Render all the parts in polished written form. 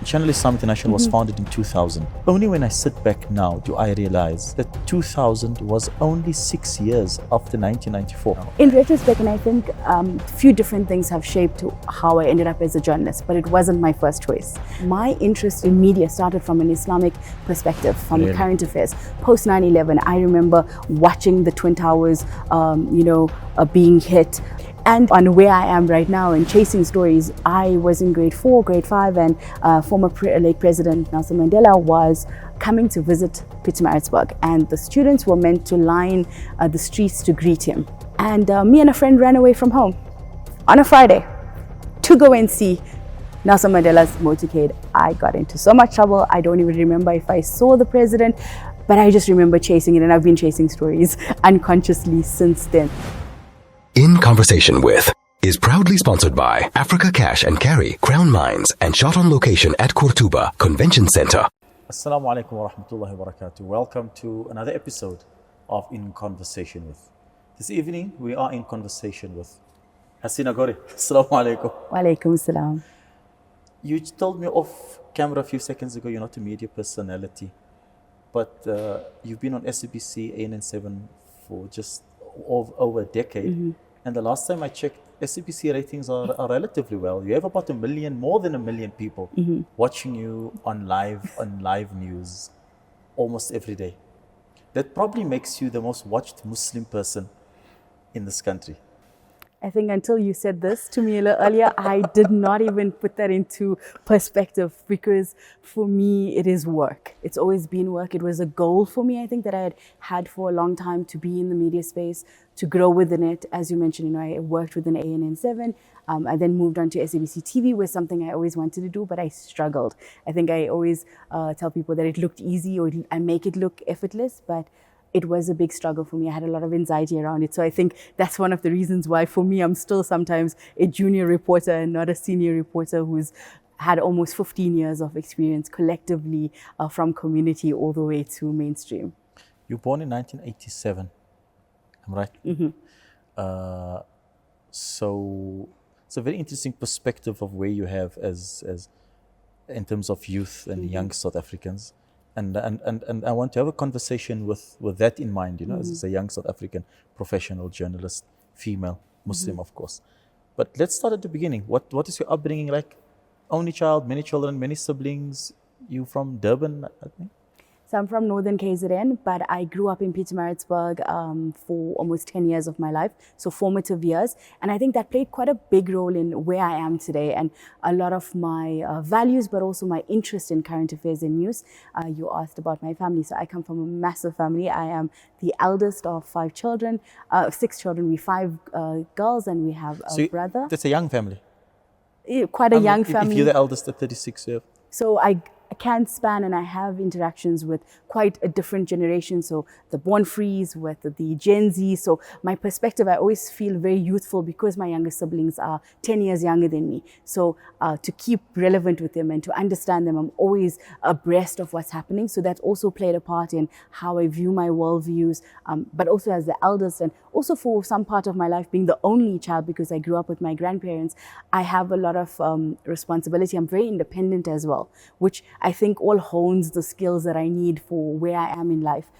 Channel Islam International was founded in 2000. Only when I sit back now do I realize that 2000 was only 6 years after 1994. In retrospect, and I think a few different things have shaped how I ended up as a journalist, but it wasn't my first choice. My interest in media started from an Islamic perspective, from current affairs. Post 9/11, I remember watching the Twin Towers, being hit. And on where I am right now and chasing stories, I was in grade 4, grade 5, and former late President Nelson Mandela was coming to visit Pietermaritzburg, and the students were meant to line the streets to greet him. And me and a friend ran away from home on a Friday to go and see Nelson Mandela's motorcade. I got into so much trouble. I don't even remember if I saw the president, but I just remember chasing it, and I've been chasing stories unconsciously since then. In Conversation With is proudly sponsored by Africa Cash and Carry, Crown Mines, and shot on location at Kurtuba Convention Center. Assalamu alaikum wa rahmatullahi wa barakatuh. Welcome to another episode of In Conversation With. This evening we are in conversation with Hasina Gori. Assalamu alaikum. Wa alaikum salam. You told me off camera a few seconds ago you're not a media personality, but you've been on SABC ANN7 for just over a decade. And the last time I checked, SABC ratings are relatively well. You have about more than a million people watching you on live news almost every day. That probably makes you the most watched Muslim person in this country. I think until you said this to me a little earlier, I did not even put that into perspective, because for me, it is work. It's always been work. It was a goal for me, I think, that I had for a long time, to be in the media space, to grow within it. As you mentioned, I worked within ANN7. I then moved on to SABC TV, was something I always wanted to do, but I struggled. I think I always tell people that it looked easy, or I make it look effortless, but it was a big struggle for me. I had a lot of anxiety around it. So I think that's one of the reasons why, for me, I'm still sometimes a junior reporter and not a senior reporter who's had almost 15 years of experience collectively from community all the way to mainstream. You were born in 1987, I'm right? So it's a very interesting perspective of where you have as in terms of youth and young South Africans. And I want to have a conversation with that in mind, as a young South African professional journalist, female, Muslim, of course. But let's start at the beginning. What is your upbringing like? Only child, many children, many siblings. You from Durban, I think? So I'm from Northern KZN, but I grew up in Pietermaritzburg for almost 10 years of my life, so formative years. And I think that played quite a big role in where I am today, and a lot of my values, but also my interest in current affairs and news. You asked about my family, so I come from a massive family. I am the eldest of 6 children. We're 5 girls, and we have a brother. That's a young family. Quite a young family. If you're the eldest at 36, yeah. So I can span, and I have interactions with quite a different generation. So the born frees with the Gen Z. So my perspective, I always feel very youthful because my younger siblings are 10 years younger than me. So to keep relevant with them and to understand them, I'm always abreast of what's happening. So that also played a part in how I view my worldviews, but also as the eldest, and also for some part of my life being the only child, because I grew up with my grandparents, I have a lot of responsibility. I'm very independent as well, which I think all hones the skills that I need for where I am in life.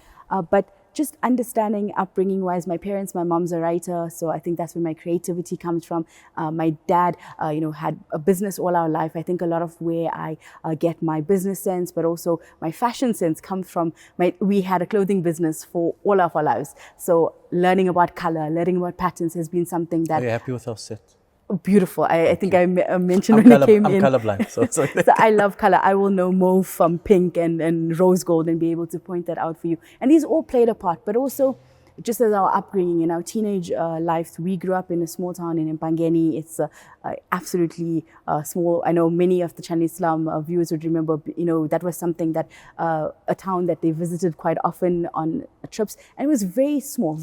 But just understanding upbringing wise, my mom's a writer, so I think that's where my creativity comes from. My dad, had a business all our life. I think a lot of where I get my business sense, but also my fashion sense, comes from we had a clothing business for all of our lives. So learning about color, learning about patterns has been something that... Are you happy with our set? Beautiful. I think I mentioned when I came in. I'm colorblind, so I love color. I will know mauve from pink and rose gold and be able to point that out for you. And these all played a part, but also just as our upbringing in our teenage lives, we grew up in a small town in Mpangeni. It's absolutely small. I know many of the Channel Islam viewers would remember, that was something that a town that they visited quite often on trips. And it was very small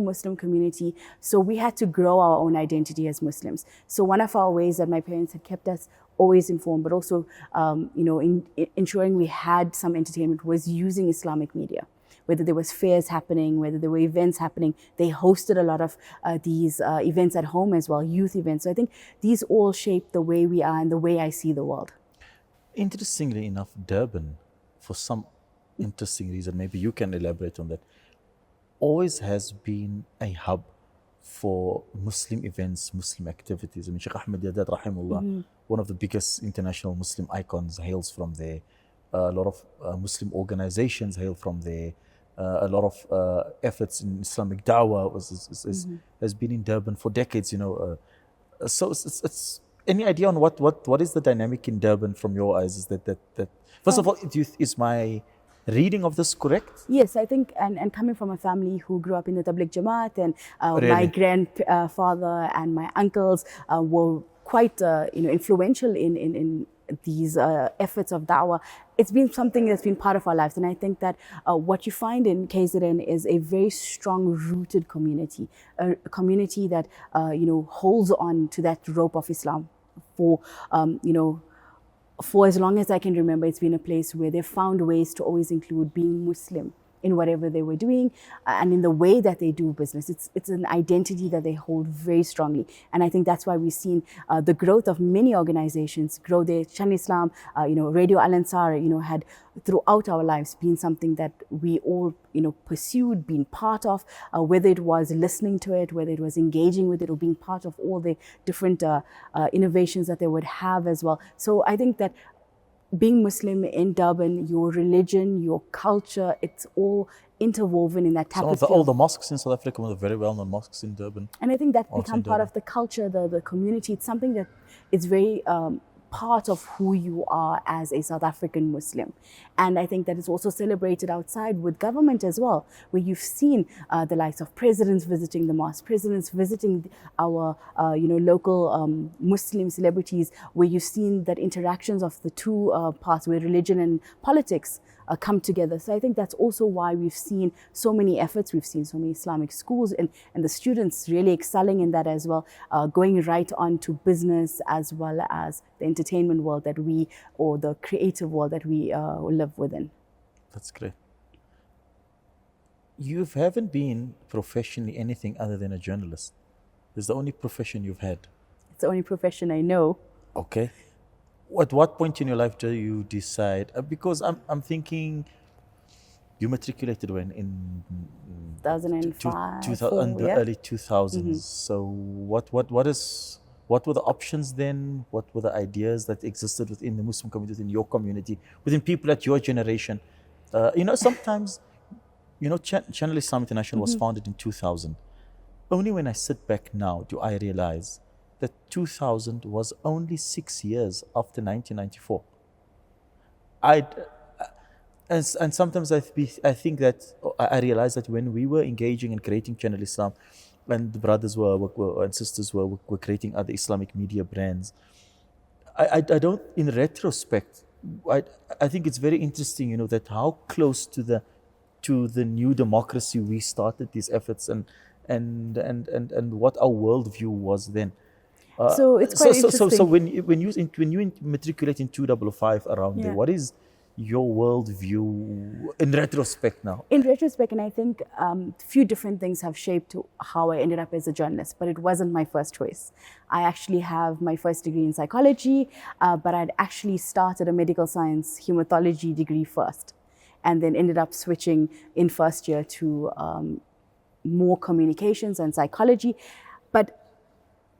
Muslim community. So we had to grow our own identity as Muslims. So one of our ways that my parents had kept us always informed, but also, ensuring we had some entertainment, was using Islamic media. Whether there was fairs happening, whether there were events happening, they hosted a lot of these events at home as well, youth events. So I think these all shape the way we are and the way I see the world. Interestingly enough, Durban, for some interesting reason, maybe you can elaborate on that, always has been a hub for Muslim events, Muslim activities. I mean, Sheikh Ahmed Yadad, rahimullah, one of the biggest international Muslim icons, hails from there. A lot of Muslim organizations hail from there. A lot of efforts in Islamic da'wah has been in Durban for decades, you know. So it's any idea on what is the dynamic in Durban from your eyes? Is that first of all, is my reading of this correct? Yes, I think, and coming from a family who grew up in the Tabligh Jamaat, and Really? my grandfather and my uncles were quite influential in these efforts of da'wah. It's been something that's been part of our lives, and I think that what you find in KZN is a very strong rooted community, a community that holds on to that rope of Islam for as long as I can remember. It's been a place where they've found ways to always include being Muslim in whatever they were doing and in the way that they do business. It's an identity that they hold very strongly. And I think that's why we've seen the growth of many organizations grow there. Shan Islam, Radio Al Ansar, had throughout our lives been something that we all, pursued, been part of, whether it was listening to it, whether it was engaging with it, or being part of all the different innovations that they would have as well. So I think that being Muslim in Durban, your religion, your culture, it's all interwoven in that tapestry. All the mosques in South Africa, one of the very well-known mosques in Durban. And I think that's become part of the culture, the community. It's something that is very part of who you are as a South African Muslim. And I think that is also celebrated outside with government as well, where you've seen the likes of presidents visiting the mosque, presidents visiting our local Muslim celebrities, where you've seen that interactions of the two parts, where religion and politics come together. So I think that's also why we've seen so many efforts. We've seen so many Islamic schools and the students really excelling in that as well, going right on to business as well as the entertainment world or the creative world that we live within. That's great. You haven't been professionally anything other than a journalist. It's the only profession you've had. It's the only profession I know. Okay. At what point in your life do you decide? Because I'm thinking you matriculated when in 2005, the early 2000s. So what were the options then? What were the ideas that existed within the Muslim community, within your community, within people at your generation? Sometimes, Channel Islam International was founded in 2000. Only when I sit back now do I realize that 2000 was only 6 years after 1994. And sometimes I think that I realize that when we were engaging and creating Channel Islam, and the brothers and sisters were creating other Islamic media brands, I don't, in retrospect, I think it's very interesting, that how close to the new democracy we started these efforts and what our worldview was then. So it's quite interesting. So when you matriculate in 2005 around there, what is your worldview in retrospect now? In retrospect, and I think a few different things have shaped how I ended up as a journalist, but it wasn't my first choice. I actually have my first degree in psychology, but I'd actually started a medical science hematology degree first, and then ended up switching in first year to more communications and psychology. But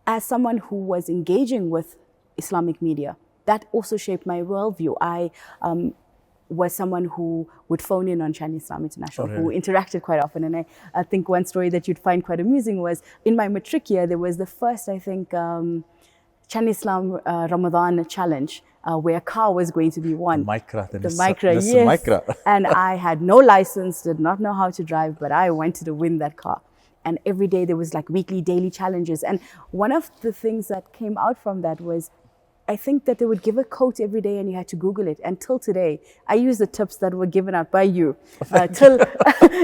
as someone who was engaging with Islamic media, that also shaped my worldview. I was someone who would phone in on Chan Islam International, who interacted quite often. And I think one story that you'd find quite amusing was in my matric year, there was the first, I think, Chan Islam Ramadan challenge, where a car was going to be won. The Micra, yes. Micra. And I had no license, did not know how to drive, but I wanted to win that car. And every day there was like weekly, daily challenges. And one of the things that came out from that was, I think that they would give a quote every day and you had to Google it. And till today, I use the tips that were given out by you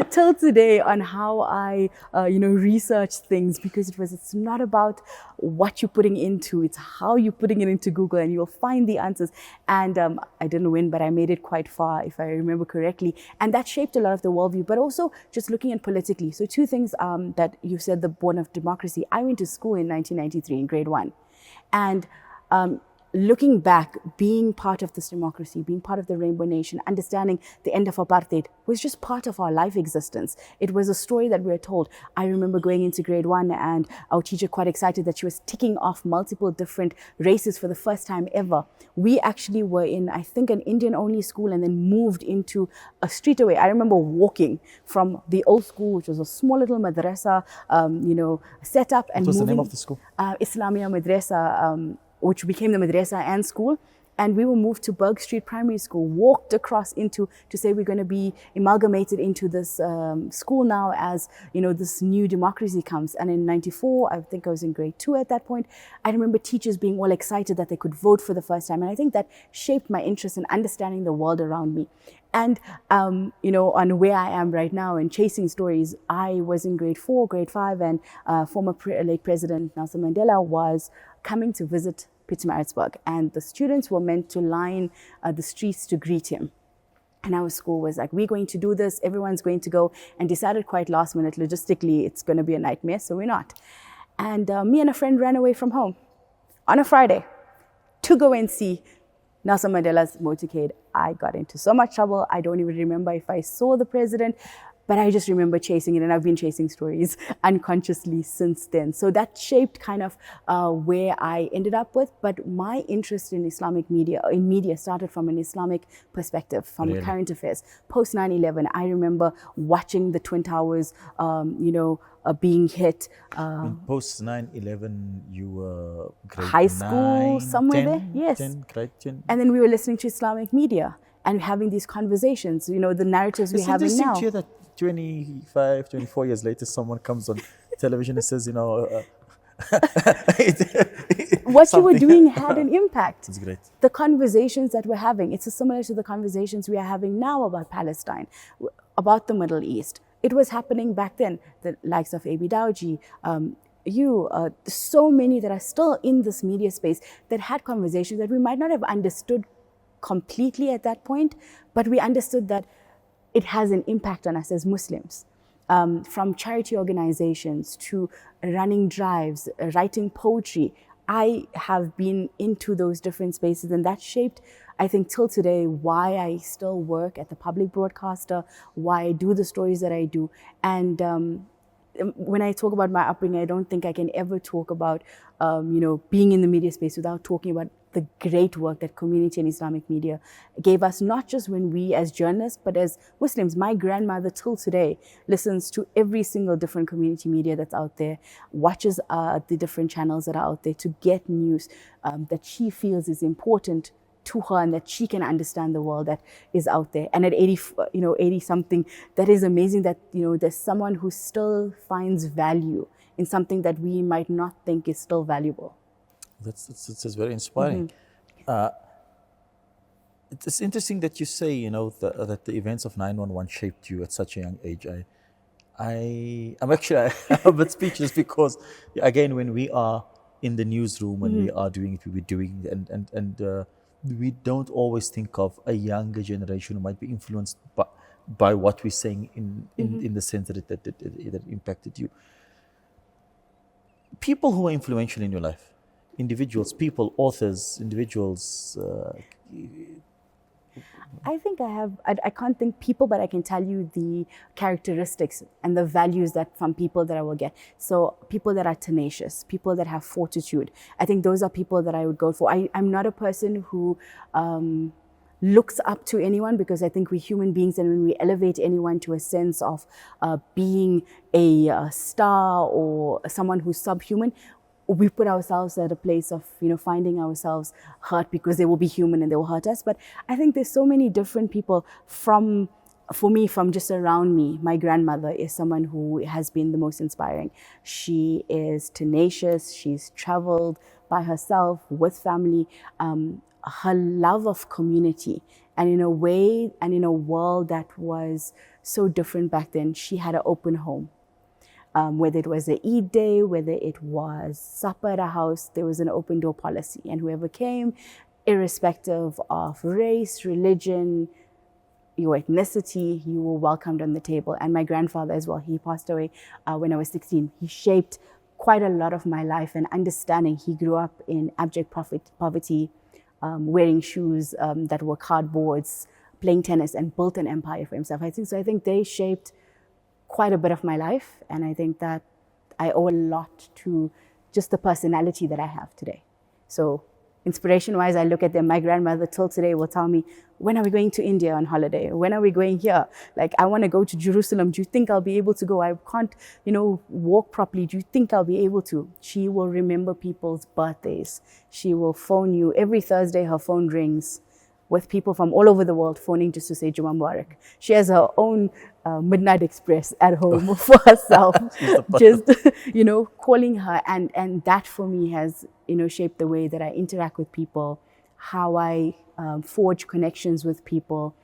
till today on how I, research things, because it's not about what you're putting into, it's how you're putting it into Google and you'll find the answers. And I didn't win, but I made it quite far, if I remember correctly. And that shaped a lot of the worldview, but also just looking at politically. So two things that you said, the born of democracy. I went to school in 1993 in grade 1. And looking back, being part of this democracy, being part of the Rainbow Nation, understanding the end of apartheid was just part of our life existence. It was a story that we were told. I remember going into grade 1 and our teacher quite excited that she was ticking off multiple different races for the first time ever. We actually were in, I think, an Indian-only school and then moved into a street away. I remember walking from the old school, which was a small little madrasa, set up. And what was the name of the school? Islamia Madrasa, which became the madrasa and school. And we were moved to Berg Street Primary School, walked across to say we're going to be amalgamated into this school now as, this new democracy comes. And in 94, I think I was in grade 2 at that point, I remember teachers being all excited that they could vote for the first time. And I think that shaped my interest in understanding the world around me. And, on where I am right now in chasing stories, I was in grade 4, grade 5, and former late President Nelson Mandela was coming to visit Pietermaritzburg, and the students were meant to line the streets to greet him. And our school was like, we're going to do this, everyone's going to go, and decided quite last minute, logistically, it's going to be a nightmare, so we're not. And me and a friend ran away from home on a Friday to go and see Nelson Mandela's motorcade. I got into so much trouble, I don't even remember if I saw the president, but I just remember chasing it, and I've been chasing stories unconsciously since then. So that shaped kind of where I ended up with. But my interest in Islamic media, started from an Islamic perspective, from current affairs. Post 9/11, I remember watching the Twin Towers, being hit. Post 9/11, you were grade high school, 9, somewhere 10, there. Yes. 10, grade 10. And then we were listening to Islamic media and having these conversations, the narratives we're having now. It's interesting to hear that 25, 24 years later, someone comes on television and says, what you were doing had an impact. It's great. The conversations that we're having, it's similar to the conversations we are having now about Palestine, about the Middle East. It was happening back then. The likes of A.B. Dowji, so many that are still in this media space that had conversations that we might not have understood completely at that point, but we understood that it has an impact on us as Muslims. From charity organizations to running drives, writing poetry. I have been into those different spaces, and that shaped, I think, till today, why I still work at the public broadcaster, why I do the stories that I do. And when I talk about my upbringing, I don't think I can ever talk about, being in the media space without talking about the great work that community and Islamic media gave us, not just when we as journalists, but as Muslims. My grandmother till today listens to every single different community media that's out there, watches the different channels that are out there to get news that she feels is important to her and that she can understand the world that is out there. And at 80 something, that is amazing that, there's someone who still finds value in something that we might not think is still valuable. It's very inspiring. Mm-hmm. It's interesting that you say, that the events of 9/11 shaped you at such a young age. I'm actually a bit speechless because, again, when we are in the newsroom and we are doing it, we're doing, and we don't always think of a younger generation who might be influenced by what we're saying in the sense that it impacted you. People who are influential in your life. Individuals, people, authors, individuals. I think I can't think people, but I can tell you the characteristics and the values that from people that I will get. So people that are tenacious, people that have fortitude. I think those are people that I would go for. I'm not a person who looks up to anyone, because I think we're human beings, and when we elevate anyone to a sense of being a star or someone who's subhuman, we put ourselves at a place of, finding ourselves hurt because they will be human and they will hurt us. But I think there's so many different people from just around me. My grandmother is someone who has been the most inspiring. She is tenacious. She's traveled by herself with family. Her love of community, and in a way and in a world that was so different back then, she had an open home. Whether it was an Eid day, whether it was supper at a house, there was an open door policy. And whoever came, irrespective of race, religion, your ethnicity, you were welcomed on the table. And my grandfather as well, he passed away when I was 16. He shaped quite a lot of my life and understanding. He grew up in abject poverty wearing shoes that were cardboards, playing tennis, and built an empire for himself. I think they shaped quite a bit of my life, and I think that I owe a lot to just the personality that I have today. So inspiration-wise, I look at them. My grandmother till today will tell me, when are we going to India on holiday? When are we going here? Like, I want to go to Jerusalem. Do you think I'll be able to go? I can't, walk properly. Do you think I'll be able to? She will remember people's birthdays. She will phone you. Every Thursday, her phone rings with people from all over the world phoning just to say Juma Mubarak. She has her own Midnight Express at home for herself, just, calling her. And that for me has, shaped the way that I interact with people, how I forge connections with people,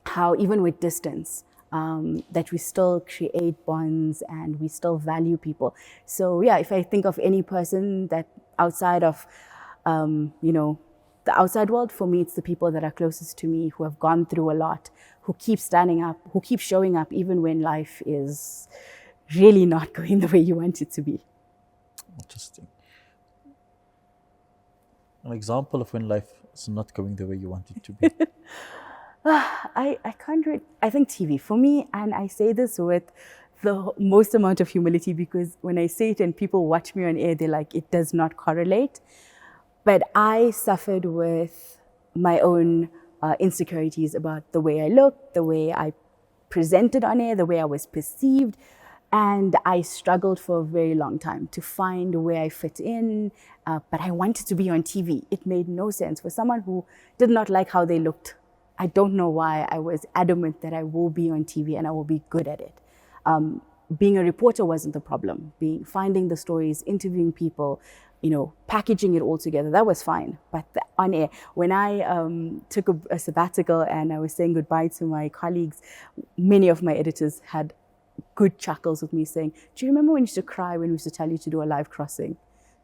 how even with distance, that we still create bonds and we still value people. So yeah, if I think of any person that outside of, the outside world, for me, it's the people that are closest to me, who have gone through a lot, who keep standing up, who keep showing up even when life is really not going the way you want it to be. Interesting. An example of when life is not going the way you want it to be. I think TV for me, and I say this with the most amount of humility, because when I say it and people watch me on air, they're like, it does not correlate. But I suffered with my own insecurities about the way I looked, the way I presented on air, the way I was perceived. And I struggled for a very long time to find where I fit in. But I wanted to be on TV. It made no sense for someone who did not like how they looked. I don't know why I was adamant that I will be on TV and I will be good at it. Being a reporter wasn't the problem. Finding the stories, interviewing people, packaging it all together, that was fine. But on air, when I took a sabbatical and I was saying goodbye to my colleagues, many of my editors had good chuckles with me saying, do you remember when you used to cry when we used to tell you to do a live crossing?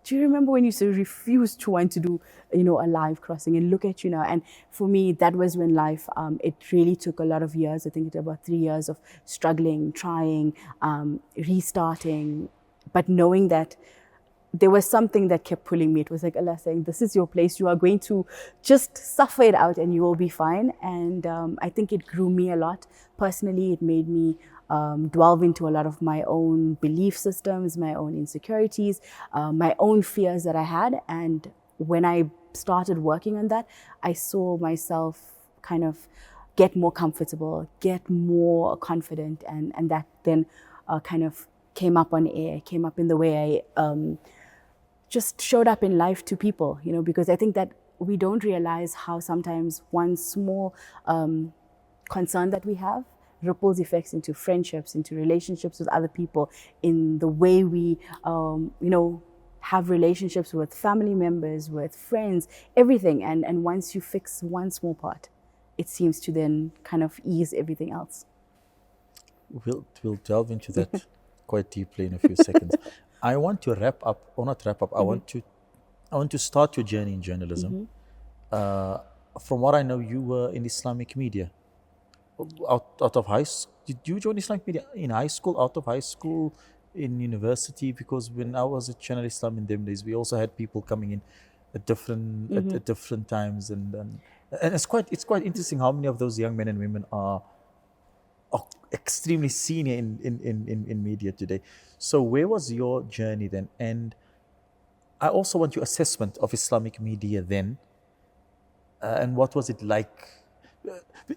Do you remember when you used to refuse to want to do, a live crossing? And look at you now. And for me, that was when life, it really took a lot of years. I think it took about 3 years of struggling, trying, restarting, but knowing that there was something that kept pulling me. It was like Allah saying, this is your place. You are going to just suffer it out and you will be fine. And I think it grew me a lot. Personally, it made me delve into a lot of my own belief systems, my own insecurities, my own fears that I had. And when I started working on that, I saw myself kind of get more comfortable, get more confident. And that then kind of came up on air, came up in the way I just showed up in life to people, because I think that we don't realize how sometimes one small concern that we have ripples effects into friendships, into relationships with other people, in the way we, have relationships with family members, with friends, everything. And once you fix one small part, it seems to then kind of ease everything else. We'll delve into that quite deeply in a few seconds. I want to wrap up, or not wrap up. Mm-hmm. I want to start your journey in journalism. Mm-hmm. From what I know, you were in Islamic media. Out of high school, did you join Islamic media in high school? Out of high school, in university? Because when I was at Channel Islam in them days, we also had people coming in at different at different times, and it's quite interesting how many of those young men and women are extremely senior in media today. So where was your journey then? And I also want your assessment of Islamic media then, and what was it like?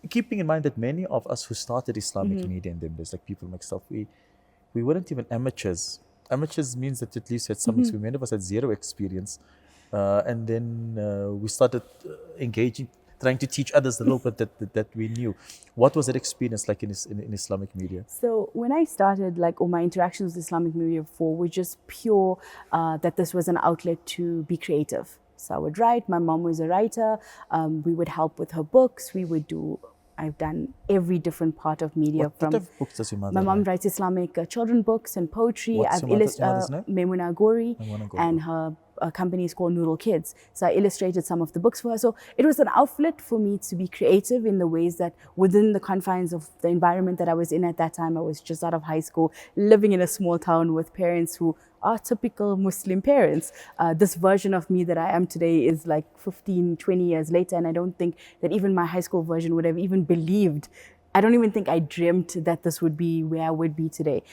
Keeping in mind that many of us who started Islamic media in them days, like people like myself, we weren't even amateurs. Amateurs means that at least had some experience. Many of us had zero experience. And then we started engaging, trying to teach others the little bit that we knew. What was that experience like in Islamic media? So when I started, all my interactions with Islamic media before were just pure that this was an outlet to be creative. So I would write. My mom was a writer. We would help with her books. I've done every different part of media. What type of books does your mother write? My mom writes Islamic children books and poetry. What's your mother's name? Muhamed-Nur Nordien, and her company is called Nurul Kids. So I illustrated some of the books for her. So it was an outlet for me to be creative in the ways that within the confines of the environment that I was in at that time. I was just out of high school, living in a small town with parents who are typical Muslim parents. This version of me that I am today is like 15, 20 years later, and I don't think that even my high school version would have even believed. I don't even think I dreamt that this would be where I would be today.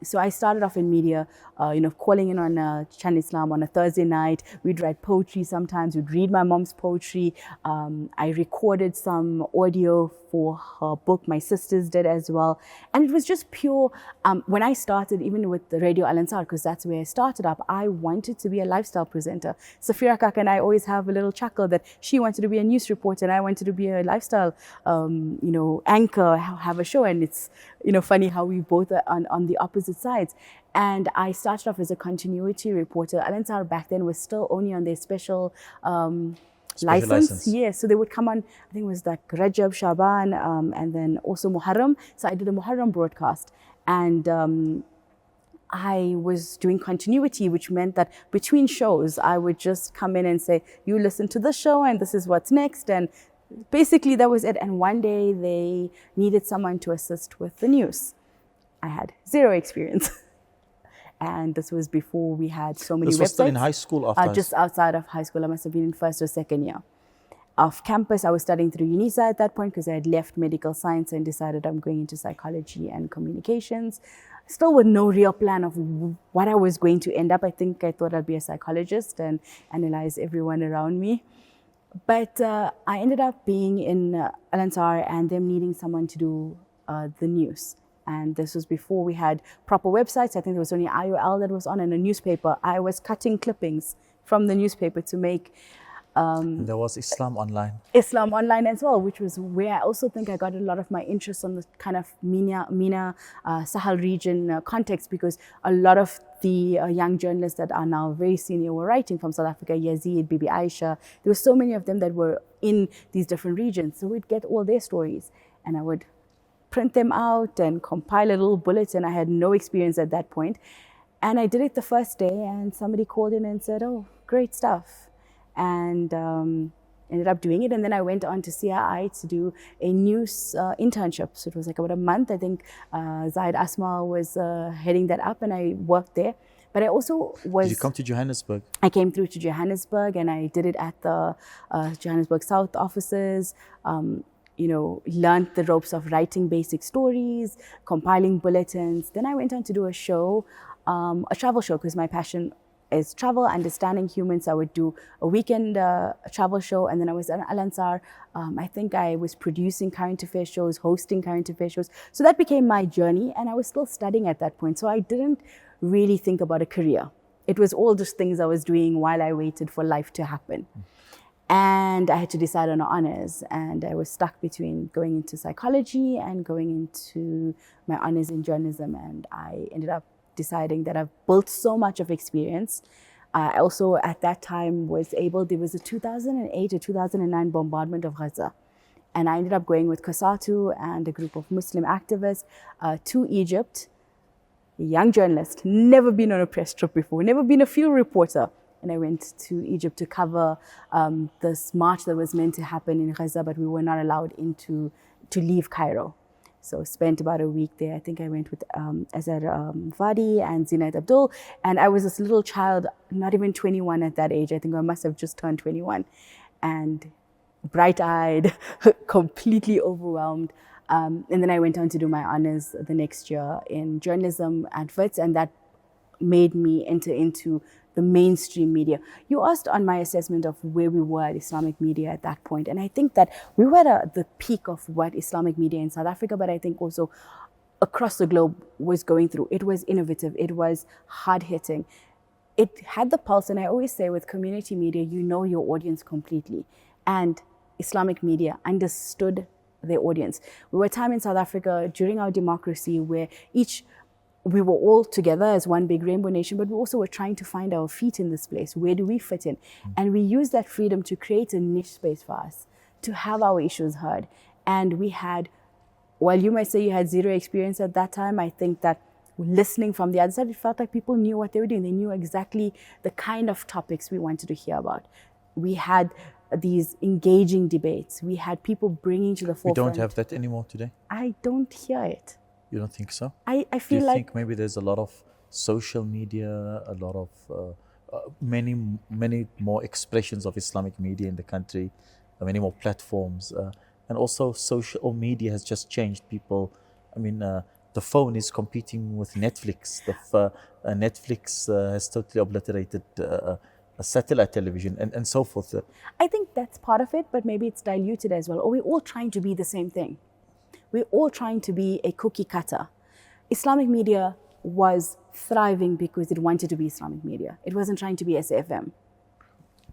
So I started off in media, calling in on Channel Islam on a Thursday night. We'd write poetry sometimes. We'd read my mom's poetry. I recorded some audio for her book. My sisters did as well. And it was just pure. When I started, even with the Radio Al Ansar, because that's where I started up, I wanted to be a lifestyle presenter. Safira Kaka and I always have a little chuckle that she wanted to be a news reporter and I wanted to be a lifestyle, anchor, have a show. And it's, funny how we both are on the opposite sides. And I started off as a continuity reporter. Al Ansar back then was still only on their special license. Yeah, so they would come on, I think it was like Rajab, Shaban, and then also Muharram. So I did a Muharram broadcast. And I was doing continuity, which meant that between shows, I would just come in and say, you listen to this show and this is what's next. And basically that was it. And one day they needed someone to assist with the news. I had zero experience. And this was before we had so many websites. This was still in high school? After just outside of high school. I must have been in first or second year. Off campus, I was studying through UNISA at that point because I had left medical science and decided I'm going into psychology and communications. Still with no real plan of what I was going to end up. I think I thought I'd be a psychologist and analyze everyone around me. But I ended up being in Al Ansar and them needing someone to do the news. And this was before we had proper websites. I think there was only IOL that was on and a newspaper. I was cutting clippings from the newspaper to make... there was Islam Online. Islam Online as well, which was where I also think I got a lot of my interest on the kind of MENA, Sahel region context, because a lot of the young journalists that are now very senior were writing from South Africa, Yazid, Bibi Aisha. There were so many of them that were in these different regions. So we'd get all their stories and I would print them out and compile a little bulletin. I had no experience at that point. And I did it the first day and somebody called in and said, oh, great stuff. And ended up doing it. And then I went on to CRI to do a news internship. So it was like about a month. I think Zaid Asma was heading that up and I worked there. But I also was... Did you come to Johannesburg? I came through to Johannesburg and I did it at the Johannesburg South offices. Learned the ropes of writing basic stories, compiling bulletins. Then I went on to do a show, a travel show, because my passion is travel, understanding humans. I would do a weekend travel show, and then I was at Al Ansar. I think I was producing current affairs shows, hosting current affairs shows. So that became my journey, and I was still studying at that point. So I didn't really think about a career. It was all just things I was doing while I waited for life to happen. And I had to decide on honors, and I was stuck between going into psychology and going into my honors in journalism. And I ended up deciding that I've built so much of experience. I also at that time there was a 2008 or 2009 bombardment of Gaza. And I ended up going with Kasatu and a group of Muslim activists to Egypt. A young journalist, never been on a press trip before, never been a field reporter. And I went to Egypt to cover this march that was meant to happen in Gaza, but we were not allowed to leave Cairo. So spent about a week there. I think I went with Azhar Vadi and Zinat Abdul. And I was this little child, not even 21 at that age. I think I must have just turned 21. And bright-eyed, completely overwhelmed. And then I went on to do my honors the next year in journalism at Wits, and that made me enter into the mainstream media. You asked on my assessment of where we were at Islamic media at that point, and I think that we were at the peak of what Islamic media in South Africa, but I think also across the globe was going through. It was innovative, it was hard-hitting. It had the pulse, and I always say with community media, you know your audience completely. And Islamic media understood their audience. We were a time in South Africa during our democracy where we were all together as one big rainbow nation, but we also were trying to find our feet in this place. Where do we fit in? And we used that freedom to create a niche space for us, to have our issues heard. And we had, while you might say you had zero experience at that time, I think that listening from the other side, it felt like people knew what they were doing. They knew exactly the kind of topics we wanted to hear about. We had these engaging debates. We had people bringing to the forefront. We don't have that anymore today? I don't hear it. You don't think so? I feel like... Do you think maybe there's a lot of social media, a lot of many more expressions of Islamic media in the country, many more platforms, and also social media has just changed people. I mean, the phone is competing with Netflix. Netflix has totally obliterated satellite television and so forth. I think that's part of it, but maybe it's diluted as well. Or we're all trying to be the same thing. We're all trying to be a cookie cutter. Islamic media was thriving because it wanted to be Islamic media. It wasn't trying to be SAFM.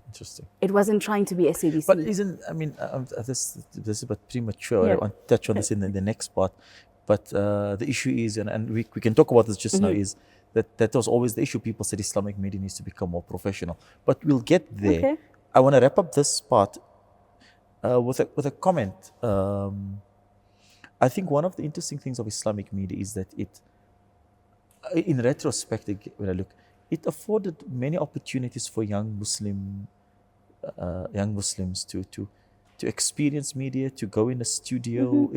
Interesting. It wasn't trying to be SABC. But this is a bit premature. I want to touch on this in the next part. But the issue is, and we can talk about this just now, is that was always the issue. People said Islamic media needs to become more professional. But we'll get there. Okay. I want to wrap up this part with a comment. I think one of the interesting things of Islamic media is that it, in retrospect, when I look, it afforded many opportunities for young Muslims to experience media, to go in a studio.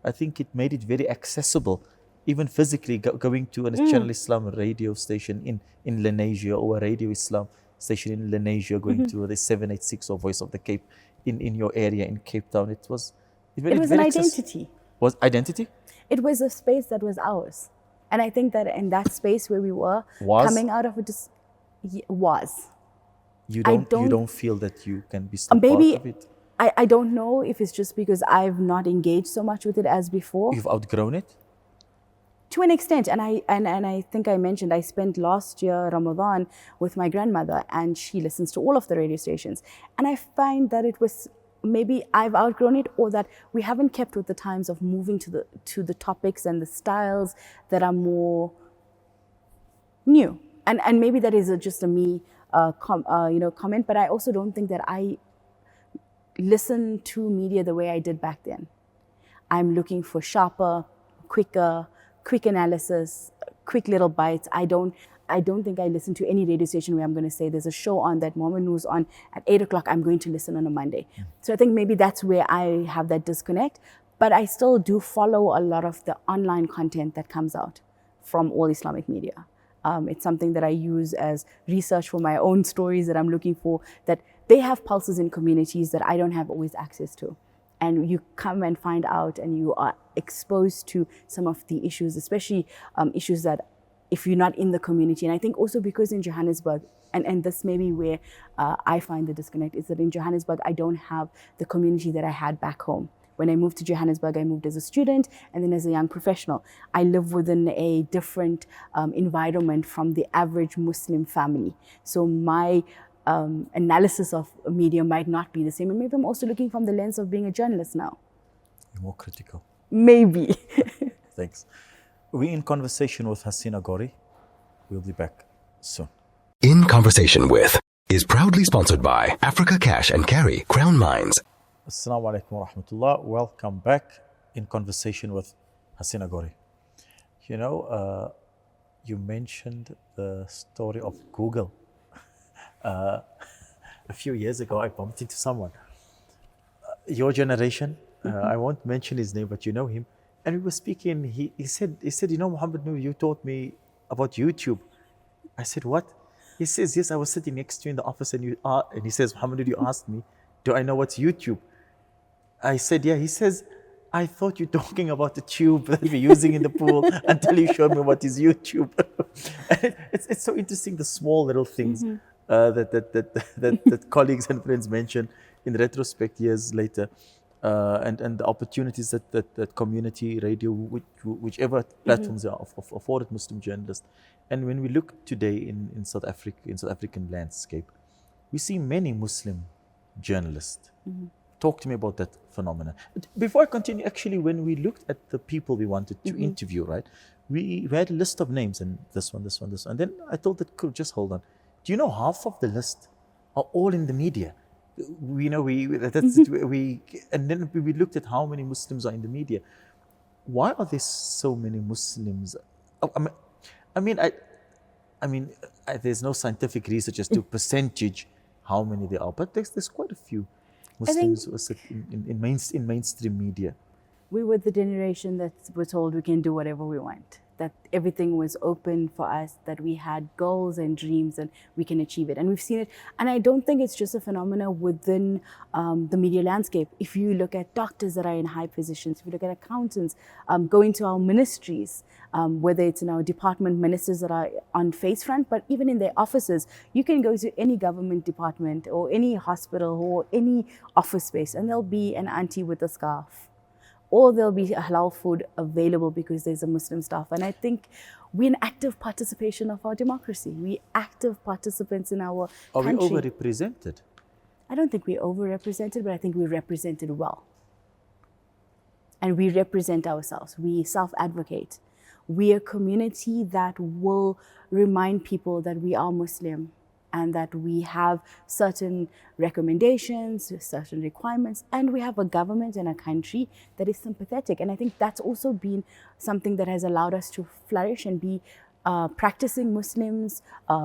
I think it made it very accessible, even physically, going to a Channel Islam radio station in Lenasia, or a Radio Islam station in Lenasia, going to the 786 or Voice of the Cape in your area in Cape Town. It was an identity. Was identity? It was a space that was ours. And I think that in that space where we were, coming out of it was. You don't feel that you can be still part of it? I don't know if it's just because I've not engaged so much with it as before. You've outgrown it? To an extent. And I think I mentioned I spent last year Ramadan with my grandmother, and she listens to all of the radio stations. And I find that it was maybe I've outgrown it, or that we haven't kept with the times of moving to the topics and the styles that are more new. And maybe that is just a me comment, but I also don't think that I listen to media the way I did back then. I'm looking for sharper, quick analysis, quick little bites. I don't think I listen to any radio station where I'm going to say there's a show on that Muhamed-Nur's on at 8 o'clock, I'm going to listen on a Monday. So I think maybe that's where I have that disconnect. But I still do follow a lot of the online content that comes out from all Islamic media. It's something that I use as research for my own stories that I'm looking for, that they have pulses in communities that I don't have always access to. And you come and find out, and you are exposed to some of the issues, especially issues that if you're not in the community. And I think also because in Johannesburg, and this may be where I find the disconnect, is that in Johannesburg, I don't have the community that I had back home. When I moved to Johannesburg, I moved as a student and then as a young professional. I live within a different environment from the average Muslim family. So my analysis of media might not be the same. And maybe I'm also looking from the lens of being a journalist now. You're more critical. Maybe. Thanks. We're in conversation with Hasina Gori. We'll be back soon. In Conversation With is proudly sponsored by Africa Cash and Carry, Crown Mines. Assalamu alaikum wa rahmatullah. Welcome back in conversation with Hasina Gori. You know, you mentioned the story of Google. A few years ago, I bumped into someone. Your generation, I won't mention his name, but you know him. And we were speaking, he said, you know, Muhamed-Nur, you taught me about YouTube. I said, what? He says, yes, I was sitting next to you in the office, and he says, Muhamed-Nur, you asked me, do I know what's YouTube? I said, yeah. He says, I thought you're talking about the tube that we're using in the pool until you showed me what is YouTube. It's so interesting, the small little things that colleagues and friends mention in retrospect years later. And the opportunities that community radio, whichever platforms are afforded Muslim journalists. And when we look today in South Africa, in South African landscape, we see many Muslim journalists. Talk to me about that phenomenon. Before I continue, actually, when we looked at the people we wanted to interview, right, we had a list of names, and this one. And then I told that crew, just hold on. Do you know half of the list are all in the media? And then we looked at how many Muslims are in the media. Why are there so many Muslims? I mean, there's no scientific research as to percentage how many there are, but there's quite a few Muslims who sit in mainstream media. We were the generation that were told we can do whatever we want. that everything was open for us, that we had goals and dreams and we can achieve it. And we've seen it. And I don't think it's just a phenomenon within the media landscape. If you look at doctors that are in high positions, if you look at accountants, going to our ministries, whether it's in our department, ministers that are on face front, but even in their offices, you can go to any government department or any hospital or any office space and there'll be an auntie with a scarf. Or there'll be halal food available because there's a Muslim staff. And I think we're in active participation of our democracy. We're active participants in our country. Are we overrepresented? I don't think we're overrepresented, but I think we're represented well. And we represent ourselves. We self-advocate. We're a community that will remind people that we are Muslim and that we have certain recommendations, certain requirements, and we have a government and a country that is sympathetic. And I think that's also been something that has allowed us to flourish and be practicing Muslims,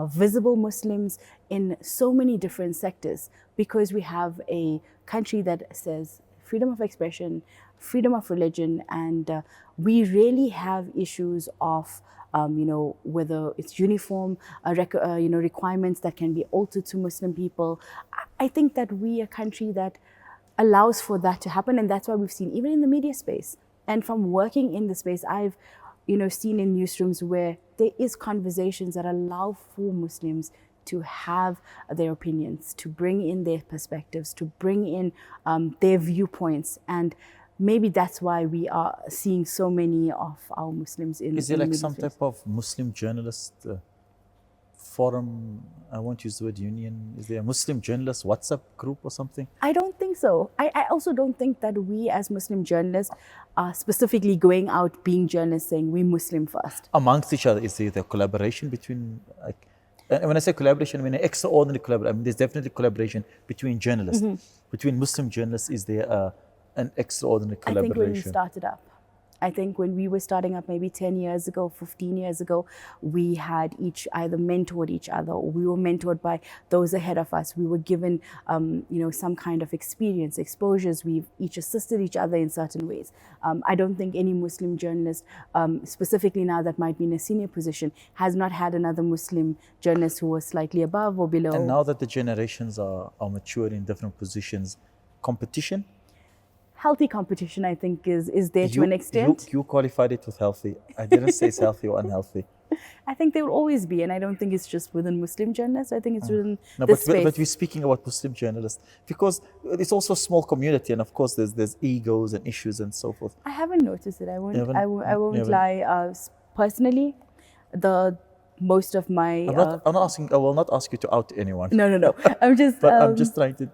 visible Muslims in so many different sectors, because we have a country that says freedom of expression, freedom of religion, and we really have issues of whether it's uniform, requirements that can be altered to Muslim people. I think that we are a country that allows for that to happen, and that's why we've seen, even in the media space, and from working in the space, I've seen in newsrooms where there is conversations that allow for Muslims to have their opinions, to bring in their perspectives, to bring in their viewpoints, and maybe that's why we are seeing so many of our Muslims in. Is there like some type of Muslim journalist forum? I won't use the word union. Is there a Muslim journalist WhatsApp group or something? I don't think so. I also don't think that we as Muslim journalists are specifically going out being journalists saying we Muslim first. Amongst each other, is there the collaboration between, and when I say collaboration, I mean an extraordinary collaboration. I mean, there's definitely collaboration between journalists. Between Muslim journalists, is there an extraordinary collaboration? I think when we started up. I think when we were starting up maybe 10 years ago, 15 years ago, we had each either mentored each other, or we were mentored by those ahead of us. We were given, some kind of experience, exposures. We've each assisted each other in certain ways. I don't think any Muslim journalist, specifically now that might be in a senior position, has not had another Muslim journalist who was slightly above or below. And now that the generations are mature in different positions, competition? Healthy competition, I think, is there to an extent. You qualified it with healthy. I didn't say it's healthy or unhealthy. I think there will always be, and I don't think it's just within Muslim journalists. I think it's within this space. But we're speaking about Muslim journalists because it's also a small community, and of course there's egos and issues and so forth. I haven't noticed it. I won't lie. Personally, most of my. I'm not asking. I will not ask you to out anyone. No. I'm just. But I'm just trying to.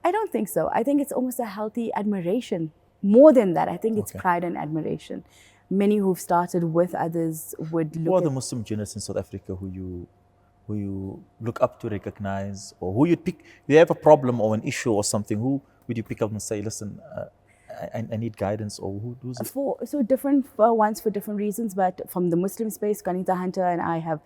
I don't think so. I think it's almost a healthy admiration. More than that, I think it's pride and admiration. Many who've started with others would look. Who are the Muslim journalists in South Africa who you look up to, recognize, or who you'd pick? You have a problem or an issue or something. Who would you pick up and say, listen, I need guidance, or who's it? So different ones for different reasons, but from the Muslim space, Kanita Hunter and I have,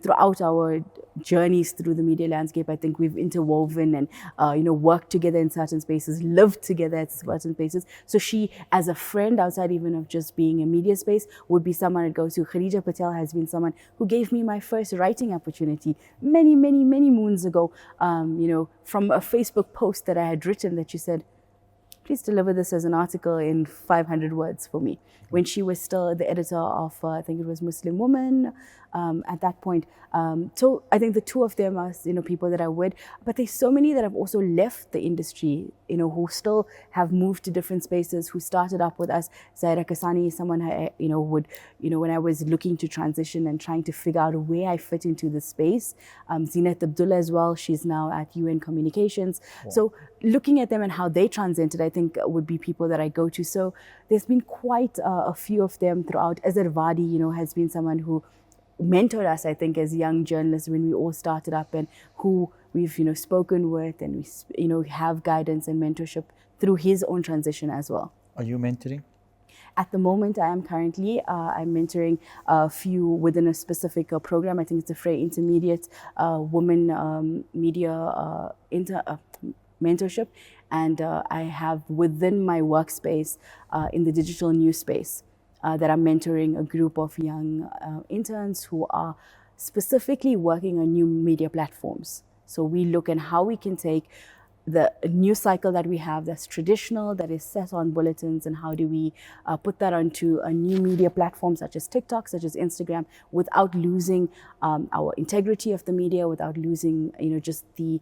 throughout our journeys through the media landscape, I think we've interwoven and, worked together in certain spaces, lived together at certain spaces. So she, as a friend, outside even of just being a media space, would be someone I'd go to. Khadija Patel has been someone who gave me my first writing opportunity many, many, many moons ago, from a Facebook post that I had written that she said, please deliver this as an article in 500 words for me. When she was still the editor of, I think it was Muslim Woman at that point. So I think the two of them are, people that I would, but there's so many that have also left the industry, who still have moved to different spaces, who started up with us. Zaira Kasani is someone I, when I was looking to transition and trying to figure out where I fit into the space. Zinat Abdullah as well, she's now at UN Communications. Wow. So looking at them and how they transited, I think would be people that I go to. So there's been quite a few of them throughout. Azhar Vadi, has been someone who mentored us, I think, as young journalists when we all started up, and who we've, spoken with, and we, have guidance and mentorship through his own transition as well. Are you mentoring? At the moment, I am currently, I'm mentoring a few within a specific program. I think it's a Frey Intermediate Women Media Mentorship. And I have within my workspace, in the digital news space, that I'm mentoring a group of young interns who are specifically working on new media platforms. So we look at how we can take the news cycle that we have that's traditional, that is set on bulletins, and how do we put that onto a new media platform such as TikTok, such as Instagram, without losing our integrity of the media, without losing just the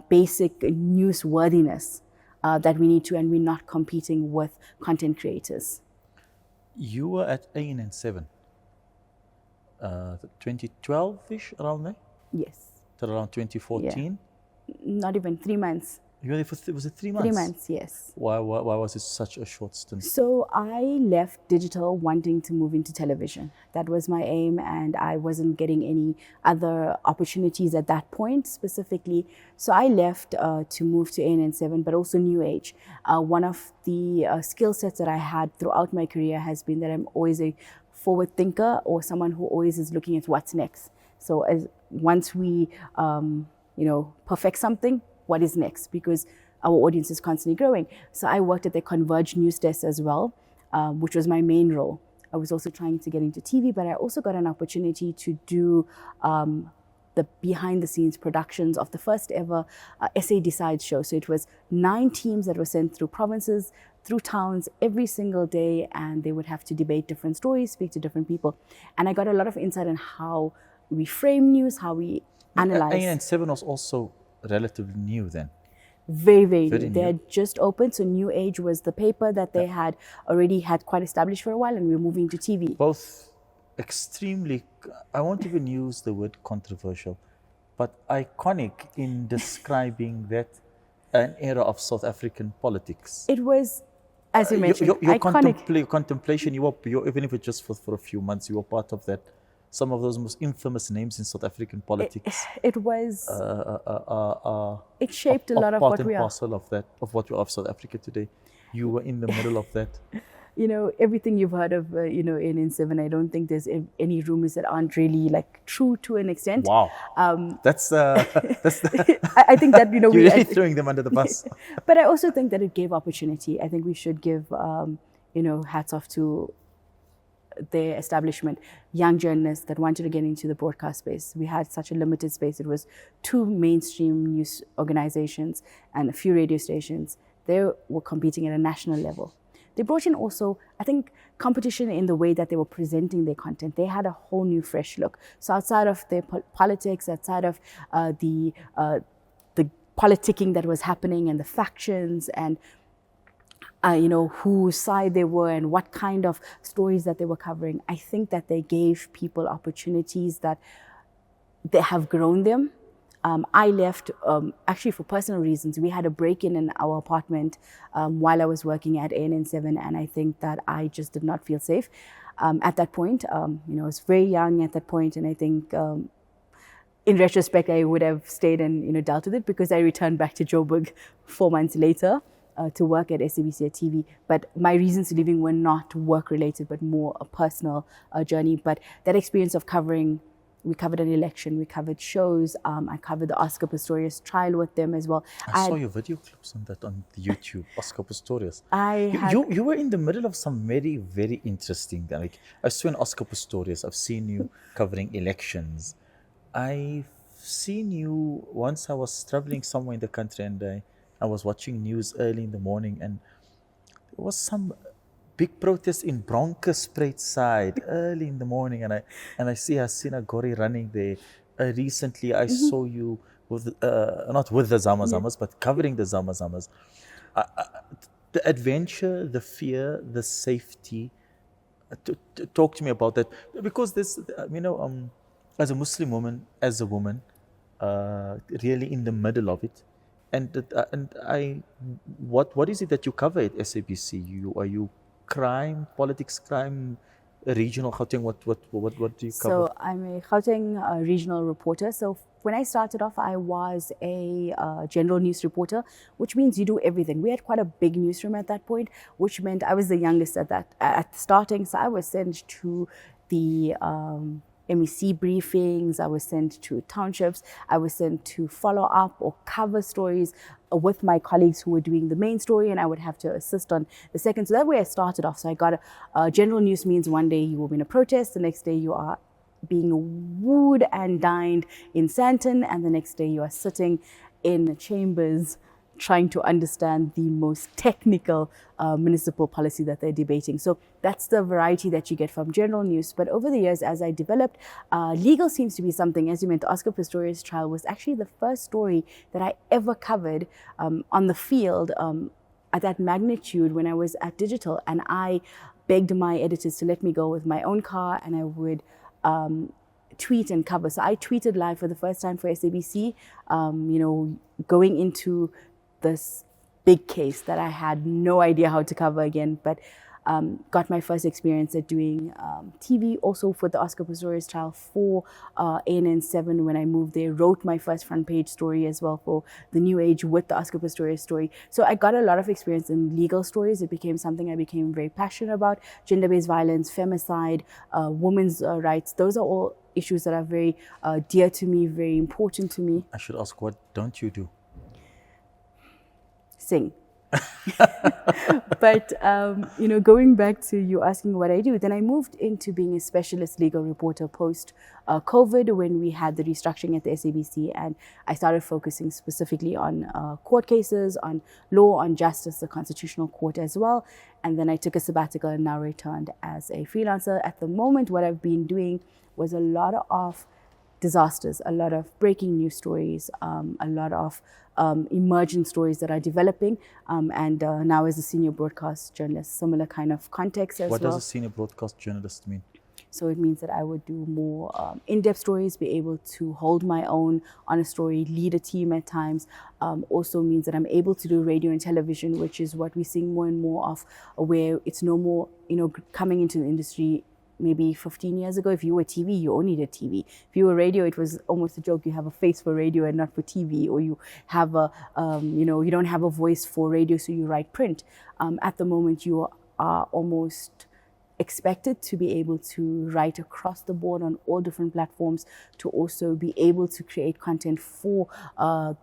basic newsworthiness that we need to, and we're not competing with content creators. You were at ANN7, 2012-ish, around there? Yes. Till around 2014? Yeah. Not even 3 months. You were there for, was it 3 months? 3 months, yes. Why was it such a short stint? So I left digital wanting to move into television. That was my aim, and I wasn't getting any other opportunities at that point specifically. So I left to move to ANN7, but also New Age. One of the skill sets that I had throughout my career has been that I'm always a forward thinker, or someone who always is looking at what's next. So once we perfect something, what is next? Because our audience is constantly growing. So I worked at the Converge news desk as well, which was my main role. I was also trying to get into TV, but I also got an opportunity to do the behind the scenes productions of the first ever SA Decide show. So it was 9 teams that were sent through provinces, through towns every single day, and they would have to debate different stories, speak to different people. And I got a lot of insight on how we frame news, how we analyze. ANN7 was also relatively new then. Very, very new. New. They had just opened, so New Age was the paper that they had already had quite established for a while, and we were moving to TV. Both extremely, I won't even use the word controversial, but iconic in describing that an era of South African politics. It was, as you mentioned, your iconic. contemplation, you were, even if it's just for a few months, you were part of that. Some of those most infamous names in South African politics. It was. It shaped a lot of what we are. Part and parcel of that, of what we are of South Africa today. You were in the middle of that. Everything you've heard of, ANN7, I don't think there's any rumors that aren't really true to an extent. Wow. That's I think that, you're really throwing them under the bus. But I also think that it gave opportunity. I think we should give, hats off to their establishment, young journalists that wanted to get into the broadcast space. We had such a limited space. It was 2 mainstream news organizations and a few radio stations. They were competing at a national level. They brought in also, I think, competition in the way that they were presenting their content. They had a whole new, fresh look. So outside of their politics, outside of the politicking that was happening and the factions and whose side they were and what kind of stories that they were covering, I think that they gave people opportunities that they have grown them. I left actually for personal reasons. We had a break-in in our apartment while I was working at ANN7, and I think that I just did not feel safe at that point. I was very young at that point, and I think in retrospect, I would have stayed and dealt with it, because I returned back to Joburg 4 months later to work at SABC TV. But my reasons for leaving were not work-related, but more a personal journey. But that experience of we covered an election, we covered shows, I covered the Oscar Pistorius trial with them as well. I saw your video clips on that on the YouTube, Oscar Pistorius. You you were in the middle of some very, very interesting, I saw an Oscar Pistorius, I've seen you covering elections. I've seen you, once I was traveling somewhere in the country, and I was watching news early in the morning, and there was some big protest in Bronkhorstspruit side early in the morning, and I see Hasina Gori running there. Recently, I saw you with not with the Zamazamas, but covering the Zamazamas. The adventure, the fear, the safety. Talk to me about that, because this, as a Muslim woman, as a woman, really in the middle of it. What is it that you cover at SABC? Are you crime, politics, crime, regional Gauteng? What do you cover? So I'm a Gauteng regional reporter. So when I started off, I was a general news reporter, which means you do everything. We had quite a big newsroom at that point, which meant I was the youngest at starting. So I was sent to the MEC briefings, I was sent to townships, I was sent to follow up or cover stories with my colleagues who were doing the main story, and I would have to assist on the second. So that way I started off. So I got general news means one day you will be in a protest, the next day you are being wooed and dined in Sandton, and the next day you are sitting in chambers trying to understand the most technical municipal policy that they're debating. So that's the variety that you get from general news. But over the years, as I developed, legal seems to be something, as you meant, the Oscar Pistorius trial was actually the first story that I ever covered on the field at that magnitude when I was at Digital. And I begged my editors to let me go with my own car, and I would tweet and cover. So I tweeted live for the first time for SABC, going into this big case that I had no idea how to cover again, but got my first experience at doing TV, also for the Oscar Pistorius trial for ANN7 when I moved there, wrote my first front page story as well for The New Age with the Oscar Pistorius story. So I got a lot of experience in legal stories. It became something I became very passionate about. Gender-based violence, femicide, women's rights, those are all issues that are very dear to me, very important to me. I should ask, what don't you do? Sing. But, going back to you asking what I do, then I moved into being a specialist legal reporter post-COVID when we had the restructuring at the SABC, and I started focusing specifically on court cases, on law, on justice, the Constitutional Court as well. And then I took a sabbatical and now returned as a freelancer. At the moment, what I've been doing was a lot of disasters, a lot of breaking news stories, a lot of emergent stories that are developing, and now as a senior broadcast journalist, similar kind of context as well. What does a senior broadcast journalist mean? So it means that I would do more in-depth stories, be able to hold my own on a story, lead a team at times. Also means that I'm able to do radio and television, which is what we're seeing more and more of, where it's no more, coming into the industry. Maybe 15 years ago, if you were TV, you only did TV. If you were radio, it was almost a joke. You have a face for radio and not for TV, or you have you don't have a voice for radio, so you write print. At the moment, you are almost expected to be able to write across the board on all different platforms, to also be able to create content for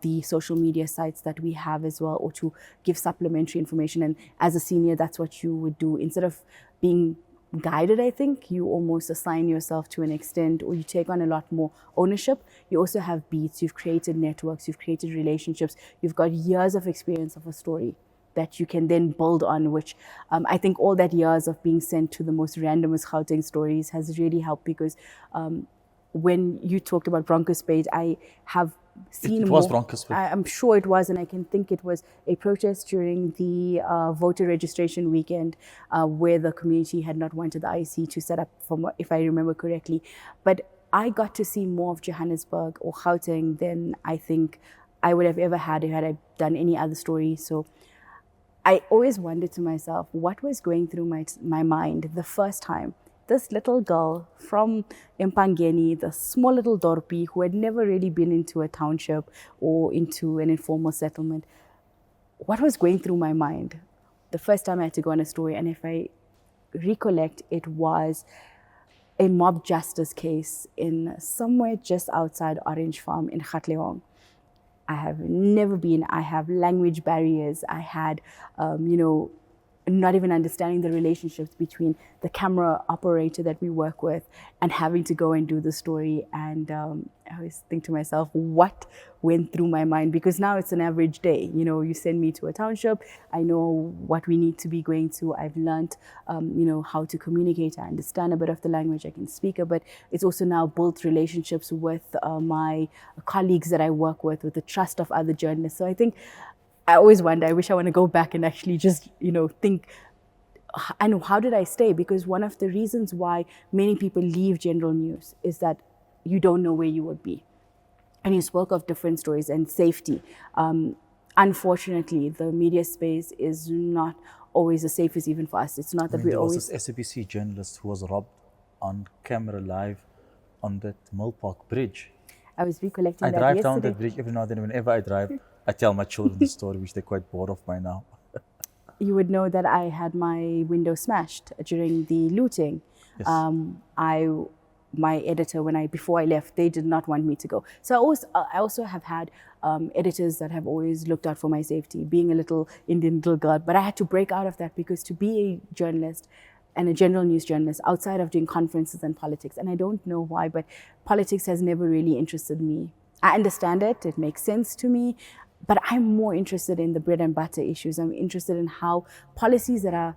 the social media sites that we have as well, or to give supplementary information. And as a senior, that's what you would do. Instead of being guided, I think, you almost assign yourself to an extent, or you take on a lot more ownership. You also have beats, you've created networks, you've created relationships, you've got years of experience of a story that you can then build on, which I think all that years of being sent to the most randomest Gauteng stories has really helped, because when you talked about Bronco Spade, I have seen it was Bronco Spade. I'm sure it was, and I can think it was a protest during the voter registration weekend where the community had not wanted the IEC to set up, if I remember correctly. But I got to see more of Johannesburg or Gauteng than I think I would have ever had I done any other story. So I always wondered to myself, what was going through my mind the first time this little girl from Mpangeni, the small little dorpie who had never really been into a township or into an informal settlement, what was going through my mind the first time I had to go on a story? And if I recollect, it was a mob justice case in somewhere just outside Orange Farm in Gatlehong. I have never been. I have language barriers. I had, not even understanding the relationships between the camera operator that we work with and having to go and do the story. And I always think to myself, what went through my mind? Because now it's an average day. You send me to a township. I know what we need to be going to. I've learned, how to communicate. I understand a bit of the language. I can speak a bit. It's also now built relationships with my colleagues that I work with the trust of other journalists. So I think I always wonder, I wish I want to go back and actually just, think, and how did I stay? Because one of the reasons why many people leave general news is that you don't know where you would be. And you spoke of different stories and safety. Unfortunately, the media space is not always the safest even for us. It's not that we always... There was this SABC journalist who was robbed on camera live on that Mill Park Bridge. I was recollecting that yesterday. I drive yesterday. down that bridge every now and then. Whenever I drive, I tell my children the story, which they're quite bored of by now. You would know that I had my window smashed during the looting. Yes. I my editor before I left, they did not want me to go. So I also have had editors that have always looked out for my safety, being a little Indian little girl. But I had to break out of that, because to be a journalist and a general news journalist outside of doing conferences and politics, and I don't know why, but politics has never really interested me. I understand it, it makes sense to me, but I'm more interested in the bread and butter issues. I'm interested in how policies that are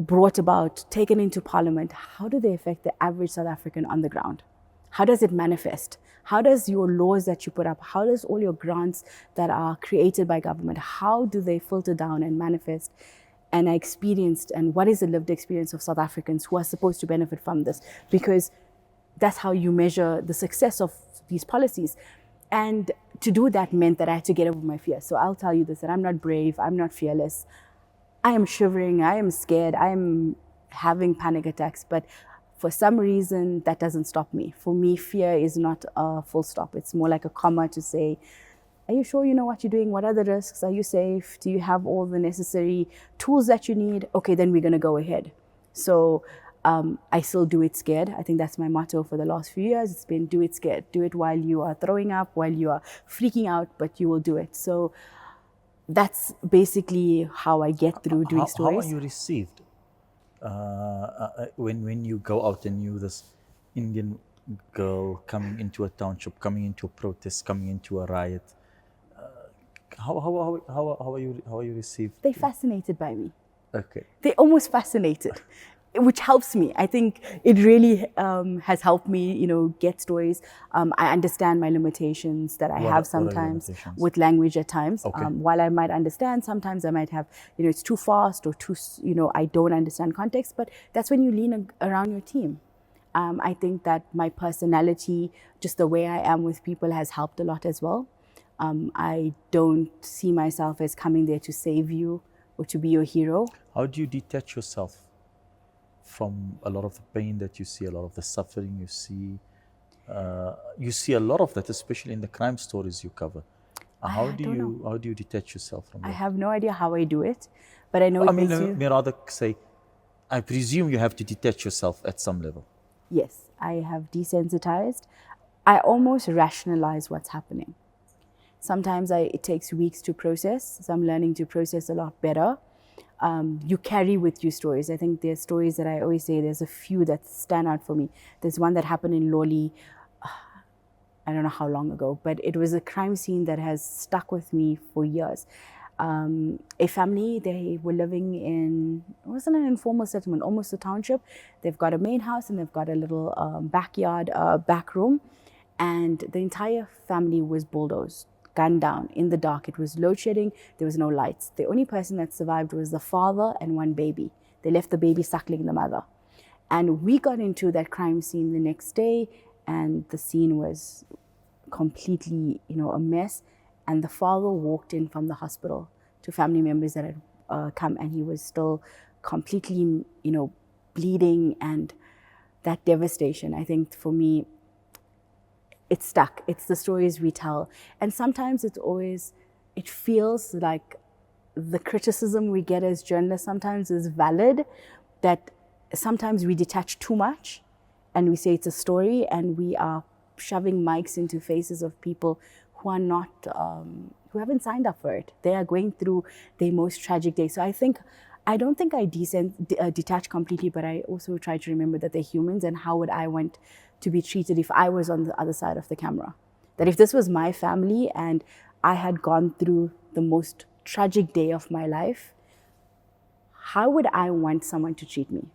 brought about, taken into parliament, how do they affect the average South African on the ground? How does it manifest? How does your laws that you put up, how does all your grants that are created by government, how do they filter down and manifest? And I experienced, and what is the lived experience of South Africans who are supposed to benefit from this? Because that's how you measure the success of these policies. And to do that meant that I had to get over my fear. So I'll tell you this, that I'm not brave, I'm not fearless. I am shivering, I am scared, I am having panic attacks, but for some reason that doesn't stop me. For me, fear is not a full stop. It's more like a comma to say, are you sure you know what you're doing? What are the risks? Are you safe? Do you have all the necessary tools that you need? Okay, then we're gonna go ahead. So I still do it scared. I think that's my motto for the last few years. It's been do it scared. Do it while you are throwing up, while you are freaking out, but you will do it. So that's basically how I get through doing stories. How are you received when you go out and you, this Indian girl coming into a township, coming into a protest, coming into a riot? How are you received? They're fascinated by me. Okay. They're almost fascinated, which helps me. I think it really has helped me, get stories. I understand my limitations that I have sometimes with language at times. Okay. While I might understand, sometimes I might have, it's too fast or too, I don't understand context, but that's when you lean around your team. I think that my personality, just the way I am with people, has helped a lot as well. I don't see myself as coming there to save you or to be your hero. How do you detach yourself from a lot of the pain that you see, a lot of the suffering you see? You see a lot of that, especially in the crime stories you cover. How do you detach yourself from that? I have no idea how I do it, but I know it makes you... may rather say, I presume you have to detach yourself at some level. Yes, I have desensitized. I almost rationalize what's happening. Sometimes it takes weeks to process. So I'm learning to process a lot better. You carry with you stories. I think there's stories that I always say, there's a few that stand out for me. There's one that happened in Loli, I don't know how long ago, but it was a crime scene that has stuck with me for years. A family, they were living in, it wasn't an informal settlement, almost a township. They've got a main house and they've got a little backyard, back room. And the entire family was bulldozed, gunned down in the dark. It was load shedding. There was no lights. The only person that survived was the father and one baby. They left the baby suckling the mother. And we got into that crime scene the next day, and the scene was completely, a mess. And the father walked in from the hospital to family members that had come, and he was still completely, bleeding. And that devastation, I think for me, it's stuck. It's the stories we tell. And sometimes it feels like the criticism we get as journalists sometimes is valid, that sometimes we detach too much and we say it's a story, and we are shoving mics into faces of people who are not, who haven't signed up for it. They are going through their most tragic day. So I don't think I detach completely, but I also try to remember that they're humans, and how would I want to be treated if I was on the other side of the camera? That if this was my family and I had gone through the most tragic day of my life, how would I want someone to treat me?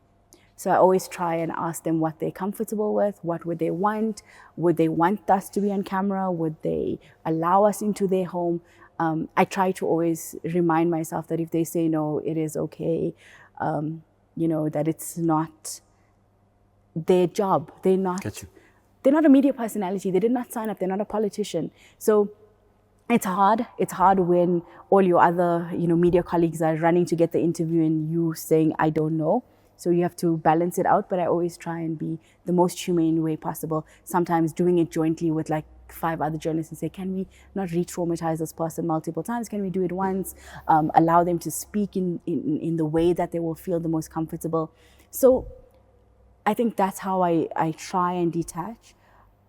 So I always try and ask them what they're comfortable with, what would they want? Would they want us to be on camera? Would they allow us into their home? I try to always remind myself that if they say no, it is okay, that it's not their job. They're not a media personality. They did not sign up. They're not a politician. So it's hard. It's hard when all your other, media colleagues are running to get the interview and you saying, I don't know. So you have to balance it out. But I always try and be the most humane way possible. Sometimes doing it jointly with 5 other journalists and say, can we not re-traumatize this person multiple times? Can we do it once? Allow them to speak in the way that they will feel the most comfortable. So I think that's how I try and detach.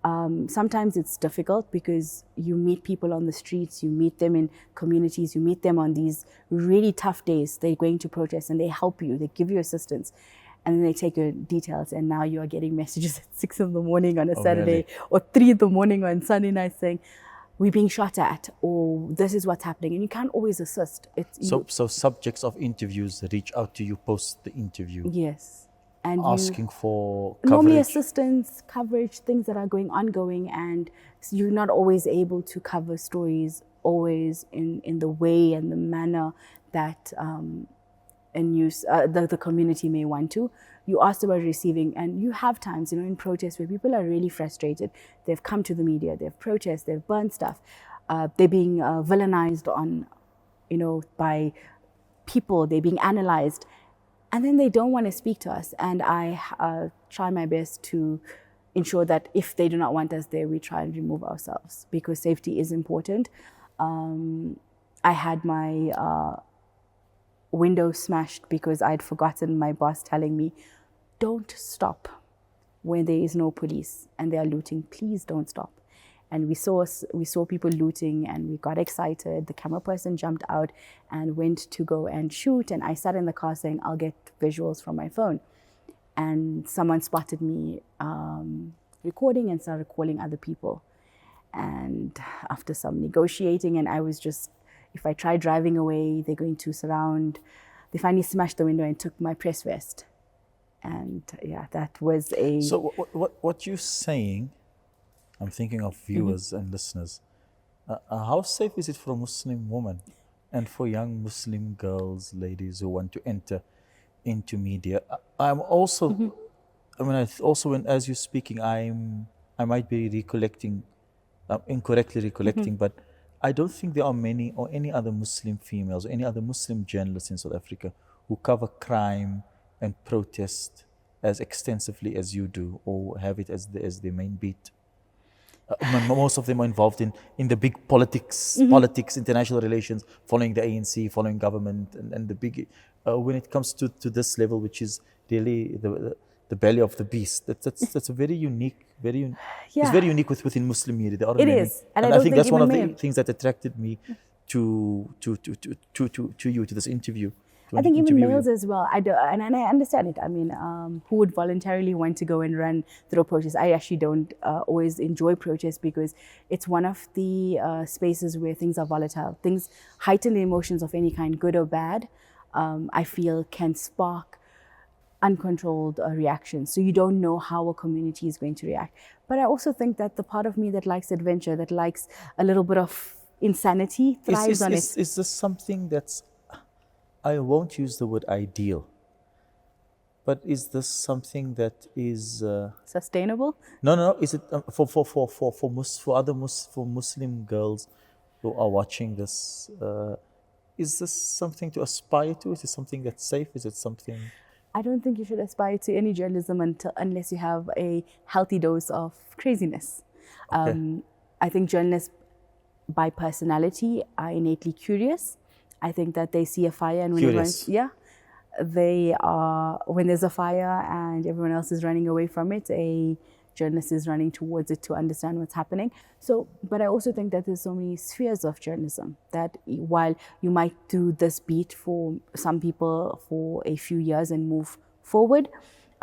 Sometimes it's difficult because you meet people on the streets, you meet them in communities, you meet them on these really tough days. They're going to protest and they help you, they give you assistance, and then they take your details, and now you are getting messages at 6 in the morning on a Saturday, or 3 in the morning on Sunday night saying, we're being shot at, or this is what's happening, and you can't always assist. So subjects of interviews reach out to you post the interview. Yes. And asking for coverage. Normally assistance, coverage, things that are ongoing, and you're not always able to cover stories always in the way and the manner that the community may want to. You asked about receiving, and you have times, in protests where people are really frustrated. They've come to the media, they've protested, they've burned stuff. They're being villainized on, by people, they're being analyzed. And then they don't want to speak to us. And I try my best to ensure that if they do not want us there, we try and remove ourselves, because safety is important. I had my window smashed because I'd forgotten my boss telling me, don't stop when there is no police and they are looting. Please don't stop. And we saw people looting, and we got excited. The camera person jumped out and went to go and shoot. And I sat in the car saying, I'll get visuals from my phone. And someone spotted me recording and started calling other people. And after some negotiating, and I was just, if I try driving away, they're going to surround. They finally smashed the window and took my press vest. And that was a... So what you're saying, I'm thinking of viewers and listeners. How safe is it for a Muslim woman and for young Muslim girls, ladies who want to enter into media? I'm also, as you're speaking, I might be recollecting, incorrectly recollecting, but I don't think there are many or any other Muslim females or any other Muslim journalists in South Africa who cover crime and protest as extensively as you do, or have it as their main beat. Most of them are involved in the big politics, international relations, following the ANC, following government, and the big. When it comes to this level, which is really the belly of the beast, that's a very unique, it's very unique within Muslim media. There are many. Is, and I think that's one of the things that attracted me to you, to this interview. I think even males as well. I understand it. I mean, who would voluntarily want to go and run through a protest? I actually don't always enjoy protests, because it's one of the spaces where things are volatile. Things heighten the emotions of any kind, good or bad. I feel can spark uncontrolled reactions. So you don't know how a community is going to react. But I also think that the part of me that likes adventure, that likes a little bit of insanity, thrives on it. Is this something that's, I won't use the word ideal, but is this something that is sustainable? No. Is it for Muslim girls who are watching this? Is this something to aspire to? Is it something that's safe? Is it something? I don't think you should aspire to any journalism unless you have a healthy dose of craziness. Okay. I think journalists, by personality, are innately curious. I think that they see a fire, and they are, when there's a fire and everyone else is running away from it, a journalist is running towards it to understand what's happening. So, but I also think that there's so many spheres of journalism that while you might do this beat for some people for a few years and move forward,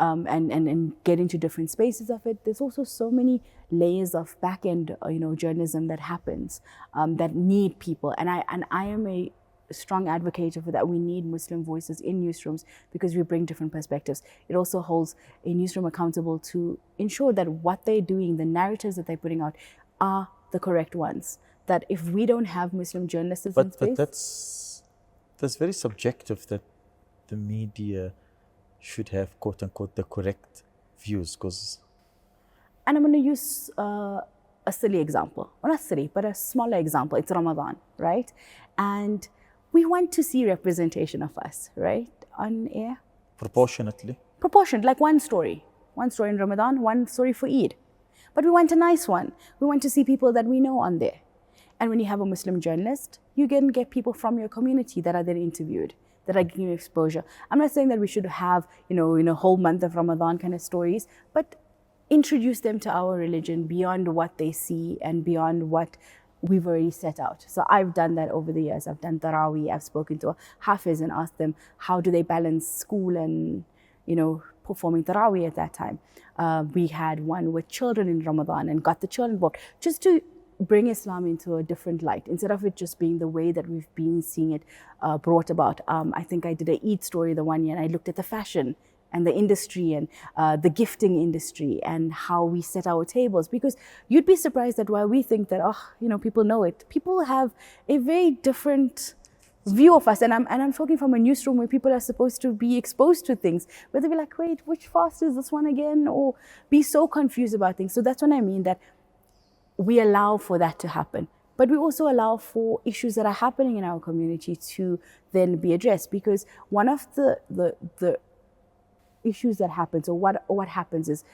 and get into different spaces of it, there's also so many layers of back-end, journalism that happens that need people. And I am a strong advocate for that. We need Muslim voices in newsrooms because we bring different perspectives. It also holds a newsroom accountable to ensure that what they're doing, the narratives that they're putting out, are the correct ones. That if we don't have Muslim journalists in space... But that's very subjective, that the media should have, quote unquote, the correct views, because... And I'm going to use a silly example. Well, not silly, but a smaller example. It's Ramadan, right? And we want to see representation of us, right, on air. Proportionately, like one story in Ramadan, one story for Eid. But we want a nice one. We want to see people that we know on there. And when you have a Muslim journalist, you can get people from your community that are then interviewed. that are giving exposure. I'm not saying that we should have, a whole month of Ramadan kind of stories, but introduce them to our religion beyond what they see and beyond what we've already set out. So I've done that over the years. I've done Taraweeh. I've spoken to a Hafiz and asked them how do they balance school and, performing Taraweeh at that time. We had one with children in Ramadan and got the children involved just to bring Islam into a different light instead of it just being the way that we've been seeing it brought about. I think I did a Eid story the one year and I looked at the fashion and the industry and the gifting industry and how we set our tables, because you'd be surprised that while we think that, people know it, people have a very different view of us. And I'm talking from a newsroom where people are supposed to be exposed to things, where they'll be like, wait, which fast is this one again? Or be so confused about things. So that's what I mean, that we allow for that to happen. But we also allow for issues that are happening in our community to then be addressed, because one of the issues that happens, or what happens is,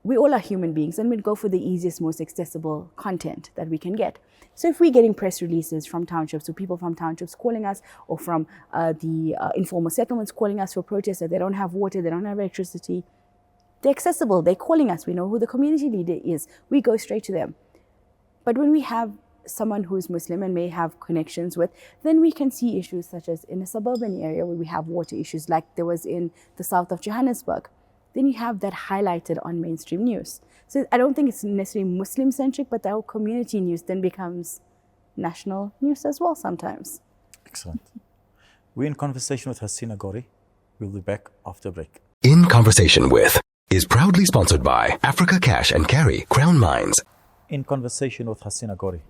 we all are human beings and we'd go for the easiest, most accessible content that we can get. So if we're getting press releases from townships, or people from townships calling us, or from the informal settlements calling us for protests that they don't have water, they don't have electricity, they're accessible, they're calling us, we know who the community leader is, we go straight to them. But when we have someone who is Muslim and may have connections with, then we can see issues such as in a suburban area where we have water issues, like there was in the south of Johannesburg. Then you have that highlighted on mainstream news. So I don't think it's necessarily Muslim-centric, but our community news then becomes national news as well sometimes. Excellent. We're in conversation with Hasina Gori. We'll be back after break. In Conversation With is proudly sponsored by Africa Cash and Carry, Crown Mines. In conversation with Hasina Gori.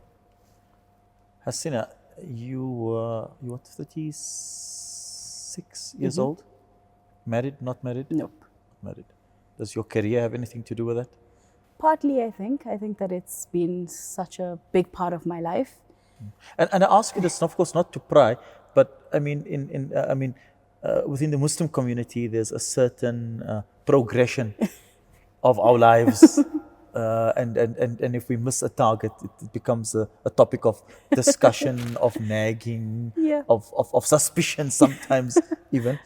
Hasina, you are 36 years old? Married, not married? Nope. Married. Does your career have anything to do with that? Partly, I think. I think that it's been such a big part of my life. And I ask you this, of course, not to pry, but I mean, within the Muslim community, there's a certain progression of our lives. And if we miss a target, it becomes a topic of discussion, of nagging, of suspicion sometimes even.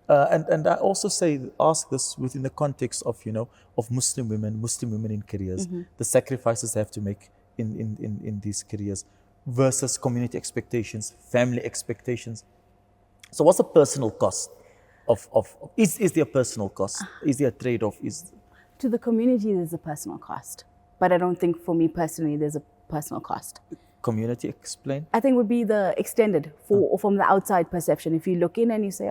And I also ask this within the context of, of Muslim women in careers, the sacrifices they have to make in these careers versus community expectations, family expectations. So what's the personal cost is there a personal cost? Is there a trade-off? To the community, there's a personal cost. But I don't think for me personally, there's a personal cost. Community, explain? I think would be the extended from the outside perception. If you look in and you say,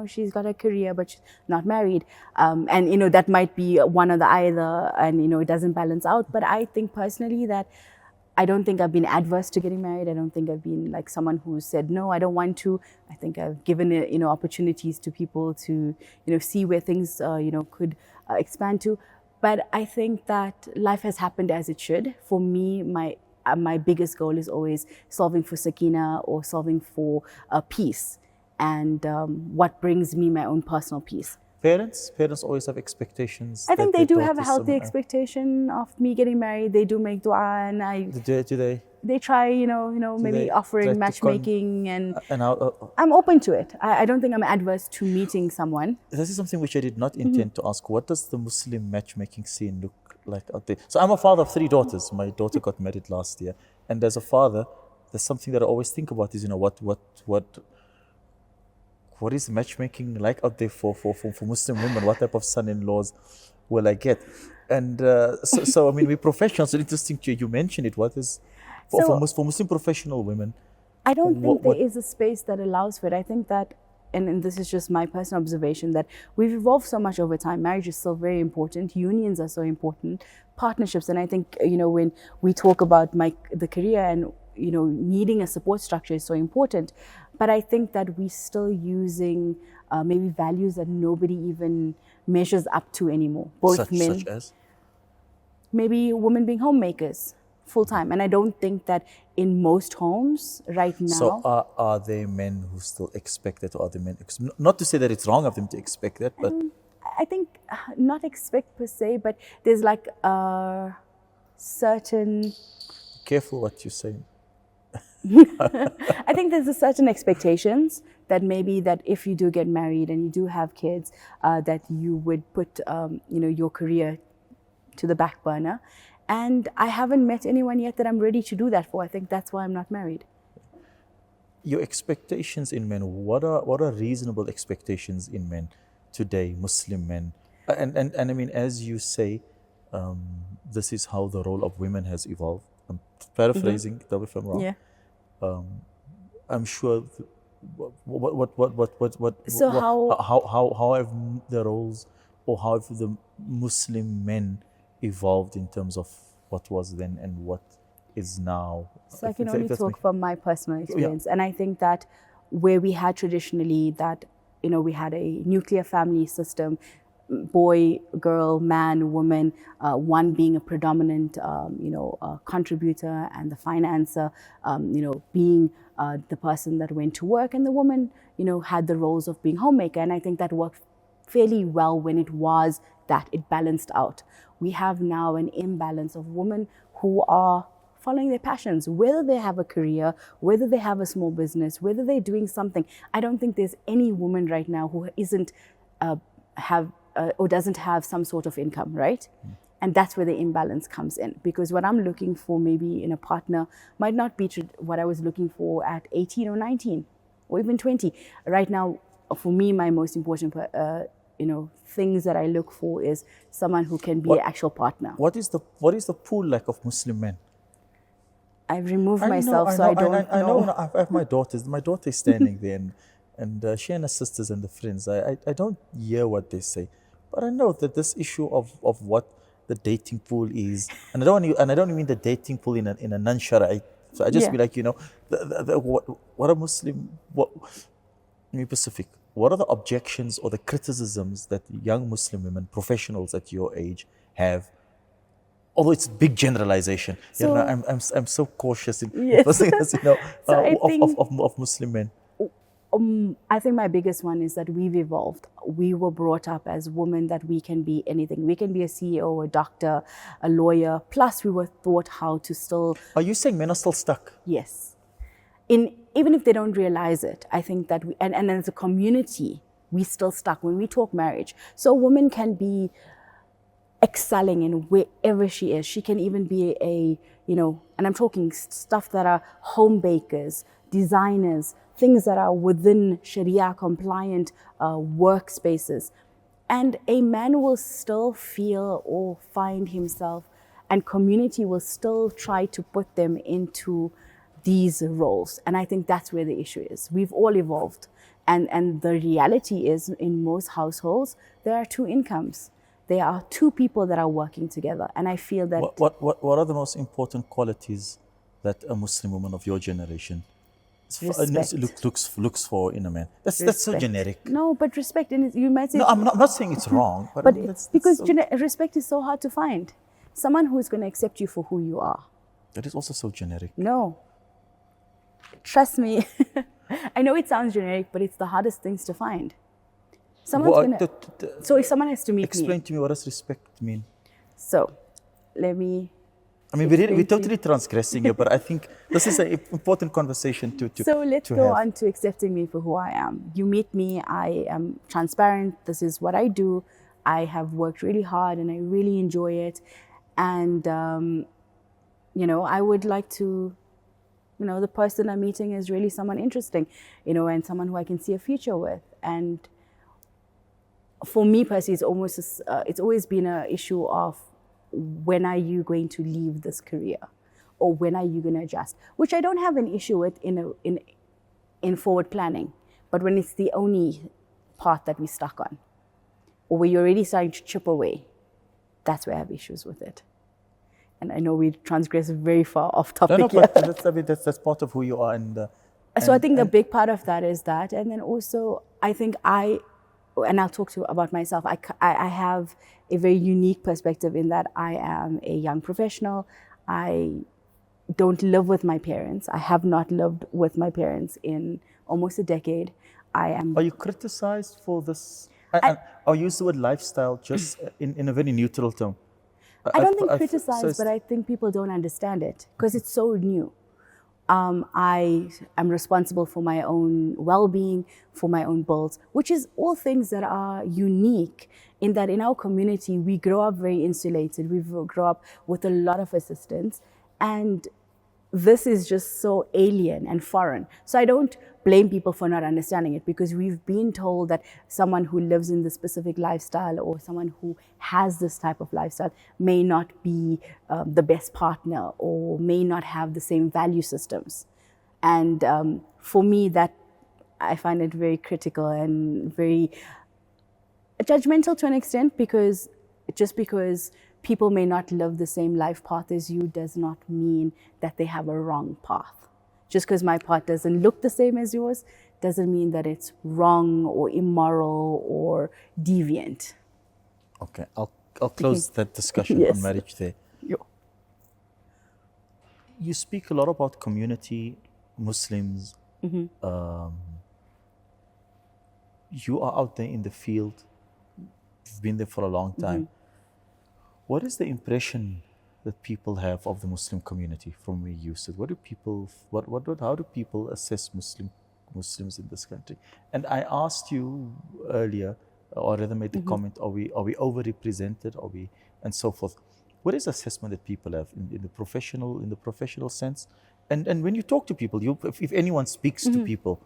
she's got a career, but she's not married. And, that might be one or the either, and, it doesn't balance out. But I think personally that I don't think I've been adverse to getting married. I don't think I've been like someone who said, no, I don't want to. I think I've given, opportunities to people to, see where things, could expand to. But I think that life has happened as it should. For me, my biggest goal is always solving for sakina, or solving for peace, and what brings me my own personal peace. Parents always have expectations. I think they do have a healthy expectation of me getting married. They do make dua, and do they? They try, maybe offering matchmaking, and how, I'm open to it. I don't think I'm adverse to meeting someone. This is something which I did not intend to ask. What does the Muslim matchmaking scene look like out there? So I'm a father of 3 daughters. My daughter got married last year, and as a father, there's something that I always think about is, what is matchmaking like out there for Muslim women? What type of son-in-laws will I get? And so I mean, we're professionals. So interesting to you mentioned it. What is for Muslim professional women? I don't think there is a space that allows for it. I think that, and this is just my personal observation, that we've evolved so much over time. Marriage is still very important. Unions are so important. Partnerships, and I think when we talk about the career and needing a support structure is so important. But I think that we're still using maybe values that nobody even measures up to anymore. Both men, such as? Maybe women being homemakers full time. And I don't think that in most homes right now. So are there men who still expect that, or are there men? Not to say that it's wrong of them to expect that, but I think not expect per se, but there's like a certain. Careful what you're saying. I think there's a certain expectations that maybe that if you do get married and you do have kids, that you would put, your career to the back burner. And I haven't met anyone yet that I'm ready to do that for. I think that's why I'm not married. Your expectations in men, what are reasonable expectations in men today, Muslim men? And I mean, as you say, this is how the role of women has evolved. I'm paraphrasing, tell me if I'm wrong. Yeah. I'm sure. So how have the roles, or how have the Muslim men evolved in terms of what was then and what is now? So I can only talk from my personal experience. And I think that where we had traditionally that, we had a nuclear family system, boy, girl, man, woman, one being a predominant, contributor and the financer, being the person that went to work, and the woman, had the roles of being homemaker. And I think that worked fairly well when it was that it balanced out. We have now an imbalance of women who are following their passions, whether they have a career, whether they have a small business, whether they're doing something. I don't think there's any woman right now who isn't or doesn't have some sort of income, right? And that's where the imbalance comes in, because what I'm looking for maybe in a partner might not be what I was looking for at 18 or 19 or even 20. Right now, for me, my most important things that I look for is someone who can be an actual partner. What is the pool like of Muslim men? I've removed myself, so I don't know. I know. I have my daughters. My daughter is standing there, and she and her sisters and the friends. I don't hear what they say, but I know that this issue of what the dating pool is, and I don't mean the dating pool in a non-Shara'i. So I just be like, what a Muslim. Let me be specific. What are the objections or the criticisms that young Muslim women, professionals at your age, have? Although it's a big generalization, so, I'm so cautious in of Muslim men. I think my biggest one is that we've evolved. We were brought up as women that we can be anything. We can be a CEO, a doctor, a lawyer. Plus, we were taught how to still. Are you saying men are still stuck? Yes. Even if they don't realize it, I think that and as a community, we still stuck when we talk marriage. So a woman can be excelling in wherever she is. She can even be and I'm talking stuff that are home bakers, designers, things that are within Sharia compliant workspaces. And a man will still feel or find himself, and community will still try to put them into these roles. And I think that's where the issue is. We've all evolved. And the reality is, in most households, there are two incomes. There are two people that are working together. And I feel that... What are the most important qualities that a Muslim woman of your generation looks for in a man? That's so generic. No, but respect, and you might say... No, I'm not saying it's wrong. But respect is so hard to find. Someone who is going to accept you for who you are. That is also so generic. No. Trust me. I know it sounds generic, but it's the hardest things to find. So if someone has to meet explain to me, what does respect mean? So, let me... I mean, we're totally transgressing here, but I think this is an important conversation to So let's go on to accepting me for who I am. You meet me, I am transparent. This is what I do. I have worked really hard and I really enjoy it. And, I would like to... the person I'm meeting is really someone interesting, and someone who I can see a future with. And for me personally, it's always been an issue of when are you going to leave this career, or when are you going to adjust? Which I don't have an issue with in forward planning, but when it's the only path that we're stuck on, or where you're already starting to chip away, that's where I have issues with it. And I know we transgress very far off topic. No, but that's part of who you are. So I think a big part of that is that. And then also, I think and I'll talk about myself, I have a very unique perspective in that I am a young professional. I don't live with my parents. I have not lived with my parents in almost a decade. Are you criticized for this? I'll use the word lifestyle just in a very neutral tone. I don't think criticized, but I think people don't understand it because it's so new. I am responsible for my own well-being, for my own bills, which is all things that are unique in that in our community, we grow up very insulated. We grow up with a lot of assistance, and this is just so alien and foreign. So I don't blame people for not understanding it, because we've been told that someone who lives in this specific lifestyle or someone who has this type of lifestyle may not be the best partner or may not have the same value systems. And for me, that I find it very critical and very judgmental to an extent, because just because people may not live the same life path as you does not mean that they have a wrong path. Just because my path doesn't look the same as yours doesn't mean that it's wrong or immoral or deviant. Okay, I'll close that discussion Yes. on marriage there. Yeah. You speak a lot about community, Muslims. You are out there in the field. You've been there for a long time. What is the impression that people have of the Muslim community from where you sit? How do people assess Muslims in this country? And I asked you earlier, or rather made the comment, are we overrepresented? And so forth. What is the assessment that people have in the professional sense? And when you talk to people, if anyone speaks to people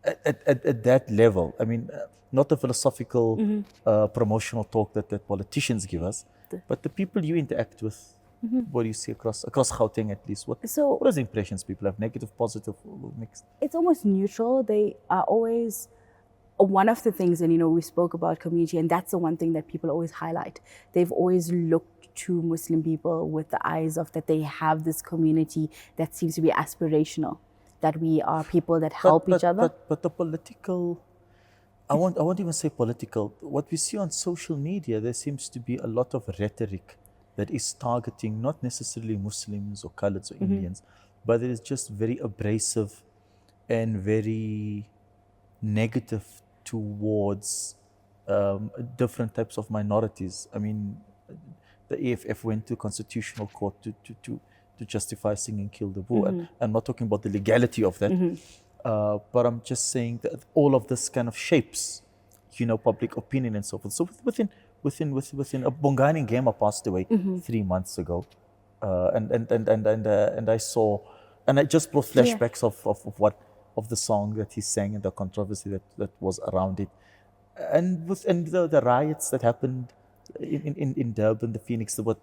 at that level, I mean, not the philosophical promotional talk that politicians give us, but the people you interact with, what do you see across Gauteng at least? What are the impressions people have? Negative, positive, mixed? It's almost neutral. They are always, one of the things, and we spoke about community, and that's the one thing that people always highlight. They've always looked to Muslim people with the eyes of that they have this community that seems to be aspirational, that we are people that help each other. But the political, I won't even say political. What we see on social media, there seems to be a lot of rhetoric that is targeting not necessarily Muslims or Khaleds or Indians, but it is just very abrasive and very negative towards different types of minorities. I mean, the EFF went to Constitutional Court to justify singing Kill the Bull. And I'm not talking about the legality of that, but I'm just saying that all of this kind of shapes, public opinion and so forth. So within a Bongani Gamer passed away 3 months ago, and I saw, and I just brought flashbacks of the song that he sang and the controversy that was around it, and the riots that happened in Durban, the Phoenix, the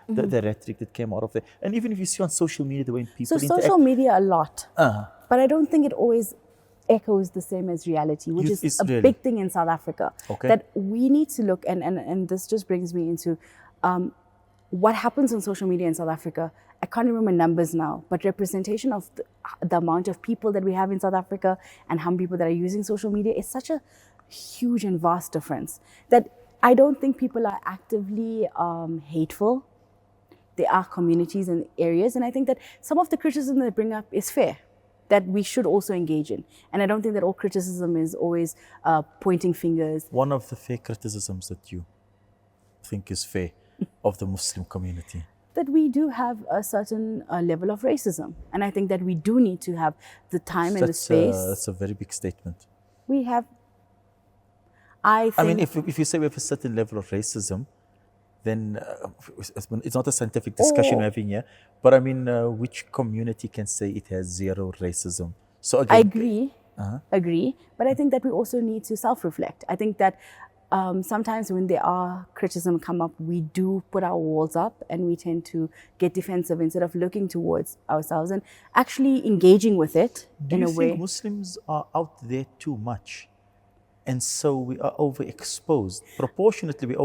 rhetoric that came out of there. And even if you see on social media the way people interact. Social media a lot, but I don't think it always echoes the same as reality, which is a big thing in South Africa. Okay. That we need to look, and this just brings me into what happens on social media in South Africa. I can't remember numbers now, but representation of the amount of people that we have in South Africa and how many people that are using social media is such a huge and vast difference that I don't think people are actively hateful. There are communities and areas, and I think that some of the criticism they bring up is fair, that we should also engage in. And I don't think that all criticism is always pointing fingers. One of the fair criticisms that you think is fair of the Muslim community? That we do have a certain level of racism. And I think that we do need to have the time and the space. That's a very big statement. We have, I mean, if you say we have a certain level of racism, then it's not a scientific discussion we're having here, but I mean, which community can say it has zero racism? So again, I agree, but I think that we also need to self-reflect. I think that sometimes when there are criticism come up, we do put our walls up and we tend to get defensive instead of looking towards ourselves and actually engaging with it in a way. Do you think Muslims are out there too much? And so we are overexposed. Proportionately,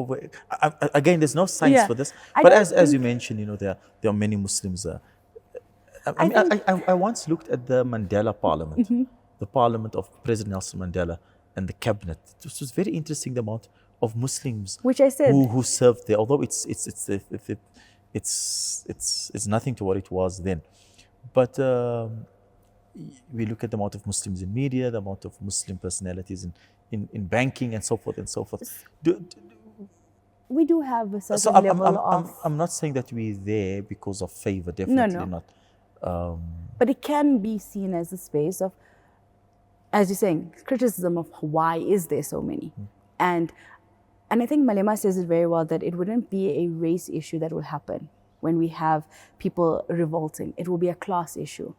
again, there's no science for this. But as you mentioned, there are many Muslims. I once looked at the Mandela Parliament, the Parliament of President Nelson Mandela and the cabinet. It was very interesting, the amount of Muslims which I said who served there. Although it's nothing to what it was then, but we look at the amount of Muslims in media, the amount of Muslim personalities in banking and so forth and so forth. We do have a certain level of... I'm not saying that we're there because of favor, definitely not. But it can be seen as a space of, as you're saying, criticism of why is there so many. And I think Malema says it very well, that it wouldn't be a race issue that will happen when we have people revolting. It will be a class issue.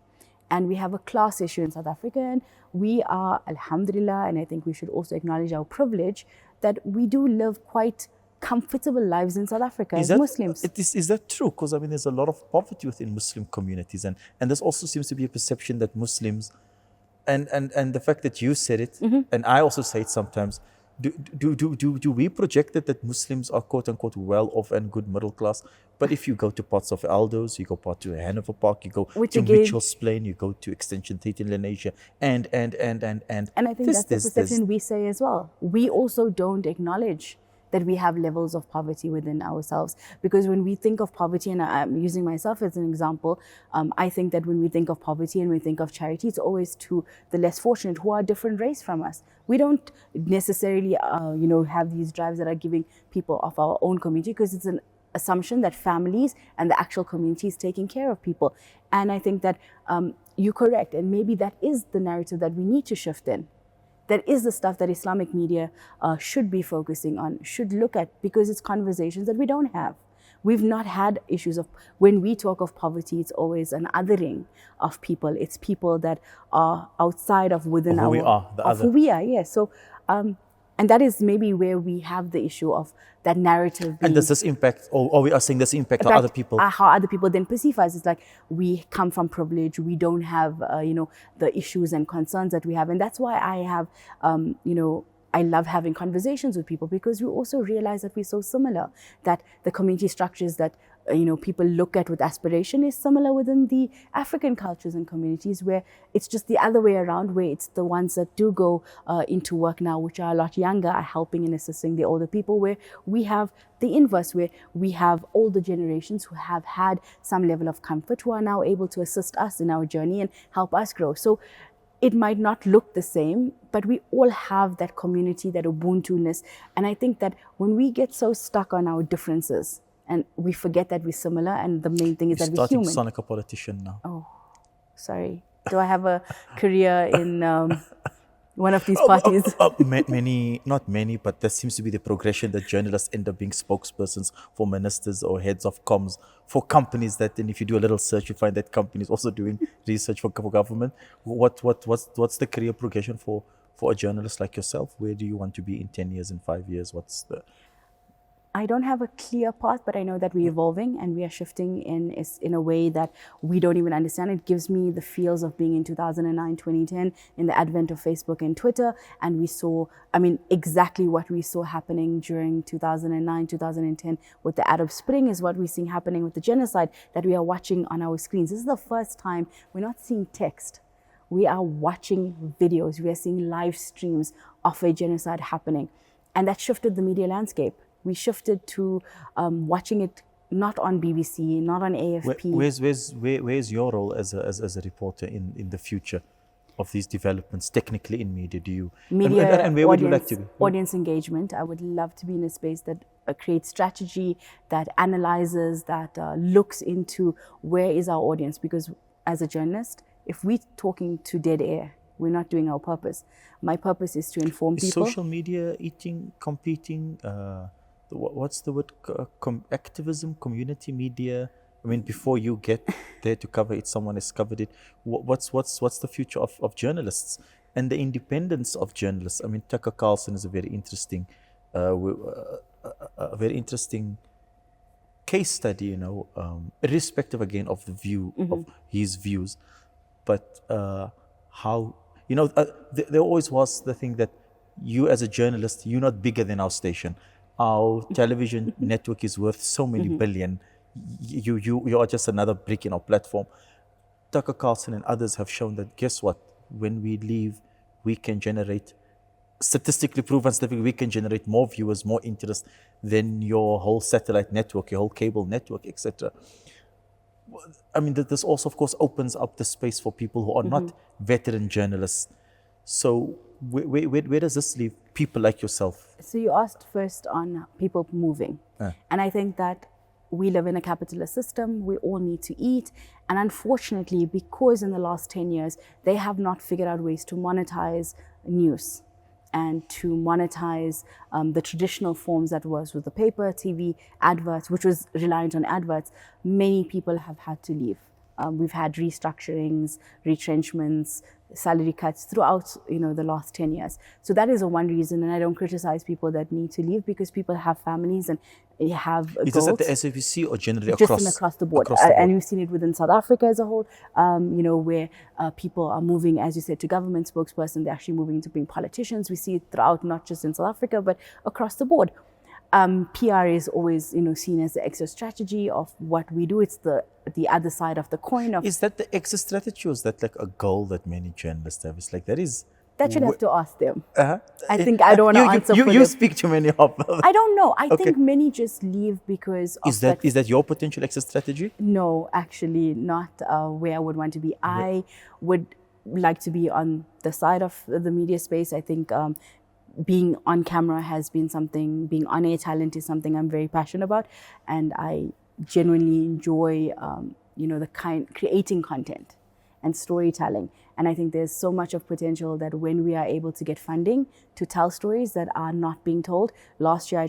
And we have a class issue in South Africa, and we are, alhamdulillah, and I think we should also acknowledge our privilege, that we do live quite comfortable lives in South Africa as Muslims. Is that true? Because I mean, there's a lot of poverty within Muslim communities, and this also seems to be a perception that Muslims, and the fact that you said it, and I also say it sometimes, do we project it that Muslims are quote unquote well off and good middle class? But if you go to parts of Aldo's, you go to Hanover Park, you go to Mitchell's Plain, you go to Extension 3 in Lenasia, and I think that's the perception we say as well. We also don't acknowledge that we have levels of poverty within ourselves. Because when we think of poverty, and I'm using myself as an example, I think that when we think of poverty and we think of charity, it's always to the less fortunate who are a different race from us. We don't necessarily, have these drives that are giving people of our own community, because it's an assumption that families and the actual community is taking care of people. And I think that you're correct, and maybe that is the narrative that we need to shift in. That is the stuff that Islamic media should be focusing on, should look at, because it's conversations that we don't have. We've not had issues of, when we talk of poverty, it's always an othering of people. It's people that are outside of within who we are, the other. Who we are, yes. So, and that is maybe where we have the issue of that narrative. And does this impact, or we are saying this impact on other people? How other people then perceive us. It's like we come from privilege. We don't have, the issues and concerns that we have. And that's why I have, I love having conversations with people, because we also realize that we're so similar, that the community structures that people look at with aspiration is similar within the African cultures and communities, where it's just the other way around, where it's the ones that do go into work now, which are a lot younger, are helping and assisting the older people, where we have the inverse, where we have older generations who have had some level of comfort, who are now able to assist us in our journey and help us grow. So it might not look the same, but we all have that community, that Ubuntu-ness. And I think that when we get so stuck on our differences, and we forget that we're similar, and the main thing is that we're human. Starting to sound like a politician now. Oh, sorry. Do I have a career in one of these parties? Many, not many, but that seems to be the progression, that journalists end up being spokespersons for ministers or heads of comms for companies. That, and if you do a little search, you find that companies also doing research for government. What's the career progression for a journalist like yourself? Where do you want to be in 10 years, in 5 years? I don't have a clear path, but I know that we're evolving and we are shifting in a way that we don't even understand. It gives me the feels of being in 2009, 2010, in the advent of Facebook and Twitter. And we saw, exactly what we saw happening during 2009, 2010 with the Arab Spring is what we're seeing happening with the genocide that we are watching on our screens. This is the first time we're not seeing text. We are watching videos. We are seeing live streams of a genocide happening. And that shifted the media landscape. We shifted to watching it not on BBC, not on AFP. Where's your role as a reporter in the future of these developments, technically in media? Do you media and where would you like to be? Audience engagement. I would love to be in a space that creates strategy, that analyzes, that looks into where is our audience. Because as a journalist, if we're talking to dead air, we're not doing our purpose. My purpose is to inform people. Social media competing? What's the word? Activism, community media. Before you get there to cover it, someone has covered it. What's the future of journalists and the independence of journalists? Tucker Carlson is a very interesting, case study. Irrespective again of the view of his views, but how there always was the thing that you as a journalist, you're not bigger than our station. Our television network is worth so many billion. You are just another brick in our platform. Tucker Carlson and others have shown that, guess what? When we leave, we can generate, statistically proven, we can generate more viewers, more interest than your whole satellite network, your whole cable network, etc. This also, of course, opens up the space for people who are not veteran journalists. So where does this leave people like yourself? So you asked first on people moving. And I think that we live in a capitalist system. We all need to eat. And unfortunately, because in the last 10 years, they have not figured out ways to monetize news and to monetize the traditional forms that was with the paper, TV, adverts, which was reliant on adverts, many people have had to leave. We've had restructurings, retrenchments, salary cuts throughout, the last 10 years. So that is one reason, and I don't criticize people that need to leave because people have families and have Is goals. this at the SABC or generally Just across the board? And we've seen it within South Africa as a whole, where people are moving, as you said, to government spokesperson. They're actually moving into being politicians. We see it throughout, not just in South Africa, but across the board. PR is always, seen as the exit strategy of what we do. It's the other side of the coin. Is that the exit strategy, or is that like a goal that many journalists have? It's like that you'd have to ask them. Uh-huh. I think I don't want to answer for them. You speak to many of them. I don't know. I think many just leave because of is that your potential exit strategy? No, actually not where I would want to be. I would like to be on the side of the media space. I think being on camera has been something, being on-air talent is something I'm very passionate about, and I genuinely enjoy, creating content and storytelling. And I think there's so much of potential that when we are able to get funding to tell stories that are not being told. Last year I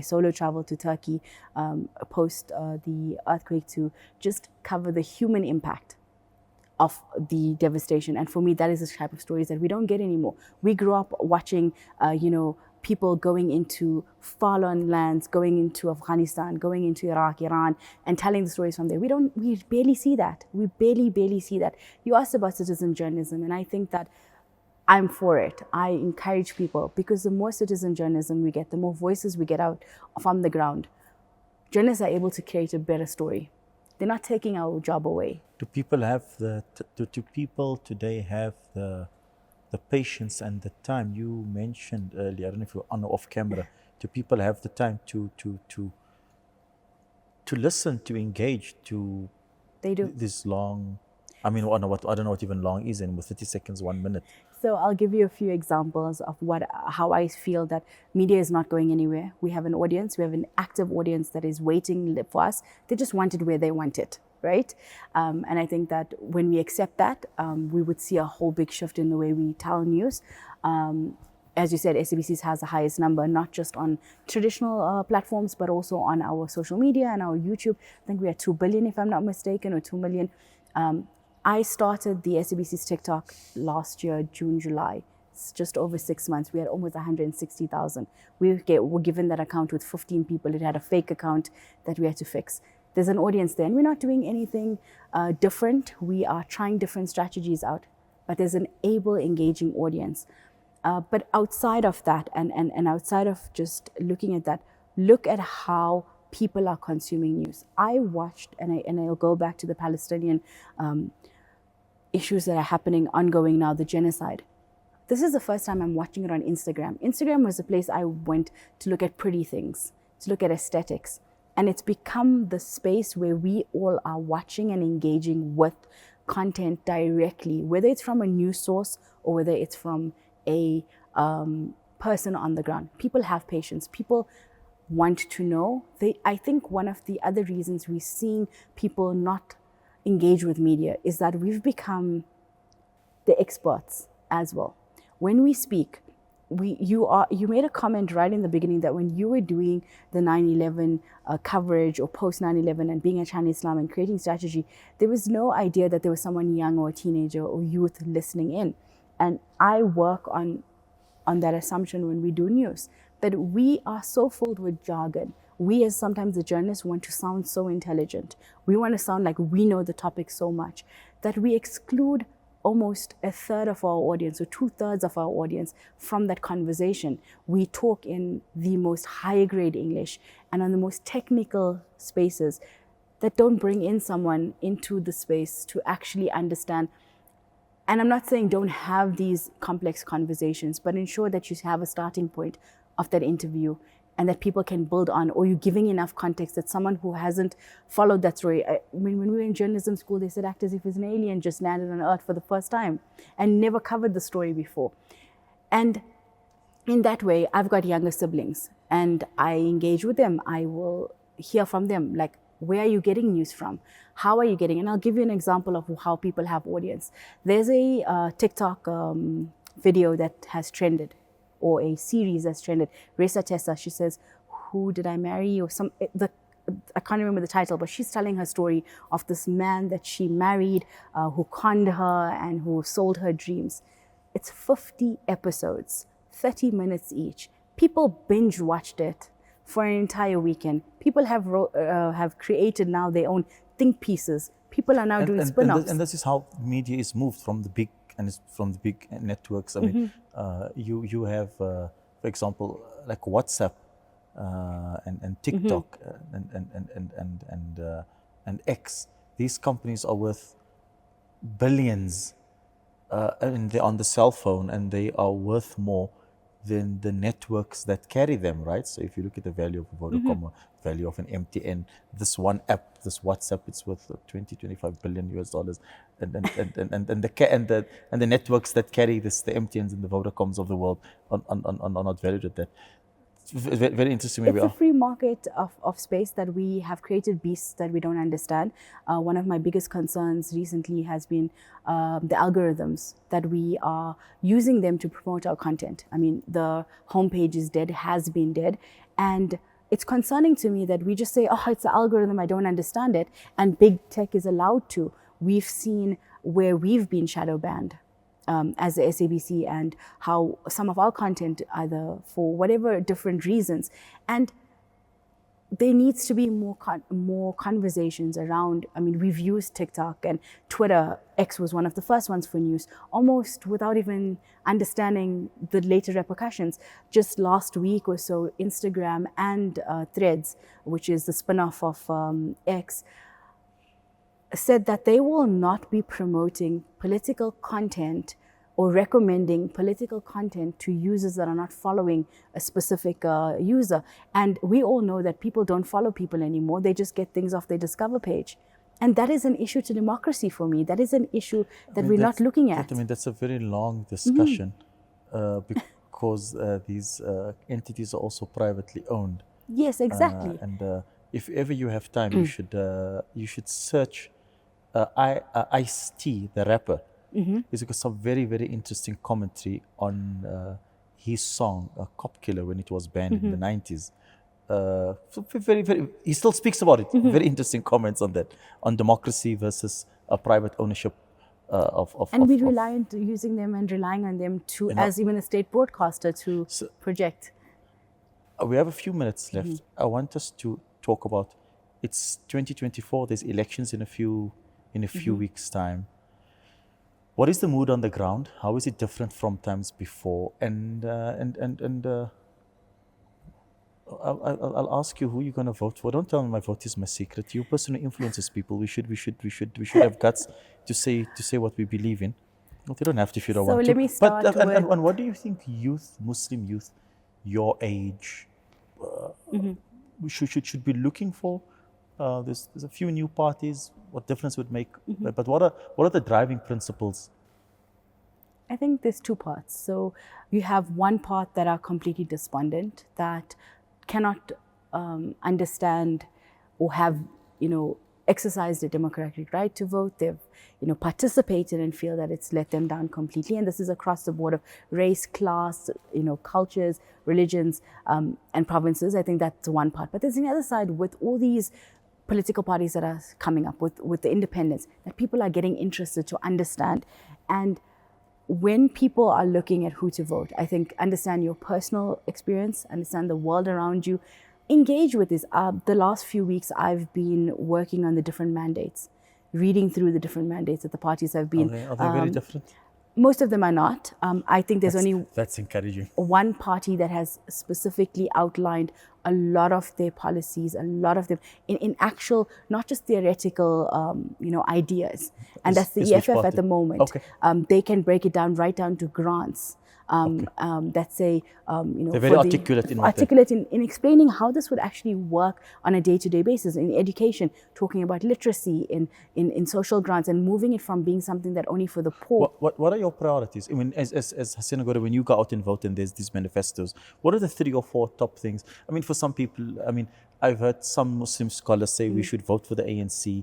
solo traveled to Turkey post the earthquake to just cover the human impact of the devastation. And for me, that is the type of stories that we don't get anymore. We grew up watching, people going into far-flung lands, going into Afghanistan, going into Iraq, Iran, and telling the stories from there. We barely see that. We barely see that. You asked about citizen journalism, and I think that I'm for it. I encourage people, because the more citizen journalism we get, the more voices we get out from the ground. Journalists are able to create a better story. They're not taking our job away. Do people have do people today have the patience and the time? You mentioned earlier, I don't know if you're on or off camera, do people have the time to listen, to engage, to they do this long, I don't know what even long is anymore, 30 seconds, 1 minute. So I'll give you a few examples of how I feel that media is not going anywhere. We have an audience, we have an active audience that is waiting for us. They just want it where they want it, right? And I think that when we accept that, we would see a whole big shift in the way we tell news. As you said, SABC has the highest number, not just on traditional platforms, but also on our social media and our YouTube. I think we are 2 billion, if I'm not mistaken, or 2 million. I started the SABC's TikTok last year, June, July. It's just over 6 months. We had almost 160,000. We were given that account with 15 people. It had a fake account that we had to fix. There's an audience there, and we're not doing anything different. We are trying different strategies out, but there's an able, engaging audience. But outside of that, and outside of just looking at that, look at how people are consuming news. I watched, and I'll go back to the Palestinian issues that are happening, ongoing now, the genocide. This is the first time I'm watching it on Instagram. Instagram was a place I went to look at pretty things, to look at aesthetics. And it's become the space where we all are watching and engaging with content directly, whether it's from a news source or whether it's from a person on the ground. People have patience. People want to know. I think one of the other reasons we're seeing people not engage with media is that we've become the experts as well. When we speak, you made a comment right in the beginning that when you were doing the 9/11 coverage or post 9/11 and being a Chinese Islam and creating strategy, there was no idea that there was someone young or a teenager or youth listening in. And I work on that assumption when we do news, that we are so filled with jargon. We, as sometimes the journalists, want to sound so intelligent. We want to sound like we know the topic so much that we exclude almost a third of our audience or 2/3 of our audience from that conversation. We talk in the most high grade English and on the most technical spaces that don't bring in someone into the space to actually understand. And I'm not saying don't have these complex conversations, but ensure that you have a starting point of that interview and that people can build on, or you're giving enough context that someone who hasn't followed that story. When we were in journalism school, they said act as if it's an alien just landed on Earth for the first time and never covered the story before. And in that way, I've got younger siblings and I engage with them. I will hear from them, like, where are you getting news from? How are you getting? And I'll give you an example of how people have audience. There's a TikTok video that has trended, or a series that's trended. Resa Tessa, she says, "Who did I marry?" Or I can't remember the title, but she's telling her story of this man that she married, who conned her and who sold her dreams. It's 50 episodes, 30 minutes each. People binge watched it for an entire weekend. People have created now their own think pieces. People are now doing spin-offs. And this is how media is moved from the big networks. I mean, you have, for example, like WhatsApp and TikTok and X. These companies are worth billions, and they're on the cell phone, and they are worth more than the networks that carry them, right? So if you look at the value of Vodacom, or value of an MTN, this one app, this WhatsApp, it's worth 20-25 billion US dollars, and the networks that carry this, the MTNs and the Vodacoms of the world, are not valued at that. Very, very interesting. It's a free market of space that we have created beasts that we don't understand. One of my biggest concerns recently has been the algorithms, that we are using them to promote our content. I mean, the homepage is dead, has been dead. And it's concerning to me that we just say, oh, it's an algorithm, I don't understand it. And big tech is allowed to. We've seen where we've been shadow banned. As the SABC, and how some of our content, either for whatever different reasons, and there needs to be more conversations around. I mean, we've used TikTok and Twitter. X was one of the first ones for news, almost without even understanding the later repercussions. Just last week or so, Instagram and Threads, which is the spin-off of X, said that they will not be promoting political content or recommending political content to users that are not following a specific user. And we all know that people don't follow people anymore. They just get things off their Discover page. And that is an issue to democracy for me. That is an issue that we're not looking at. I mean, that's a very long discussion because these entities are also privately owned. Yes, exactly. And if ever you have time, you should search Ice-T, the rapper. He's got some very, very interesting commentary on his song, Cop Killer, when it was banned in the 90s. He still speaks about it. Very interesting comments on that, on democracy versus private ownership we rely on using them and relying on them to, as even a state broadcaster, to project. We have a few minutes left. I want us to talk about, it's 2024, there's elections in a few weeks' time. What is the mood on the ground? How is it different from times before? And I'll ask you who you're going to vote for. Don't tell me my vote is my secret. You personally influences people. We should have guts to say what we believe in. But you don't have to if you don't want to. So let me start with... And what do you think Muslim youth, your age, should be looking for? There's a few new parties. What difference would make? But what are the driving principles? I think there's two parts. So you have one part that are completely despondent, that cannot understand or have, exercised their democratic right to vote. They've, participated and feel that it's let them down completely. And this is across the board of race, class, cultures, religions, and provinces. I think that's one part. But there's the other side with all these political parties that are coming up with the independents, that people are getting interested to understand. And when people are looking at who to vote, I think understand your personal experience, understand the world around you, engage with this. The last few weeks, I've been working on the different mandates, reading through the different mandates that the parties have been. Are they very different? Most of them are not. I think that's encouraging. One party that has specifically outlined a lot of their policies, a lot of them in actual, not just theoretical, ideas. And that's the EFF at the moment. Okay. They can break it down right down to grants. that say, they're very articulate in explaining how this would actually work on a day-to-day basis in education, talking about literacy in social grants, and moving it from being something that only for the poor. What are your priorities? I mean, as Hasina Gori, when you go out and vote and there's these manifestos, what are the 3 or 4 top things? I mean, for some people, I mean, I've heard some Muslim scholars say we should vote for the ANC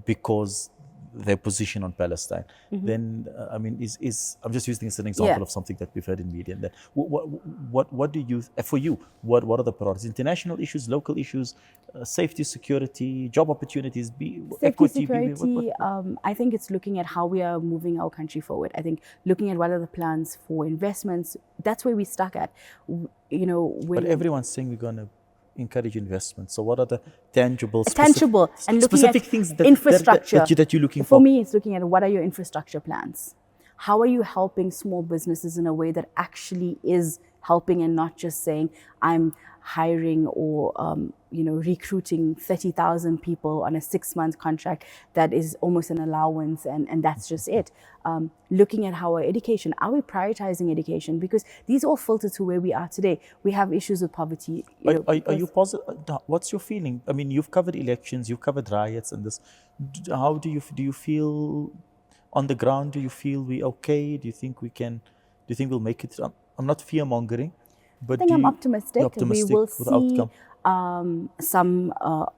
because their position on Palestine. Then, I mean, I'm just using this as an example of something that we've heard in media. And that, what do you, for you, what are the priorities? International issues, local issues, safety, security, job opportunities, equity? Security, I think it's looking at how we are moving our country forward. I think looking at what are the plans for investments, that's where we stuck at. But everyone's saying we're going to encourage investment. So what are the tangible and looking at things infrastructure that you're looking for? For me, it's looking at what are your infrastructure plans? How are you helping small businesses in a way that actually is helping, and not just saying I'm hiring or recruiting 30,000 people on a 6-month contract that is almost an allowance, and that's just it. Looking at how our education, are we prioritizing education? Because these all filter to where we are today. We have issues with poverty. Are you positive? What's your feeling? I mean, you've covered elections, you've covered riots and this. How do you feel on the ground? Do you feel we okay? Do you think we'll make it? I'm not fear-mongering, but I think I'm optimistic. We will with the see outcome. some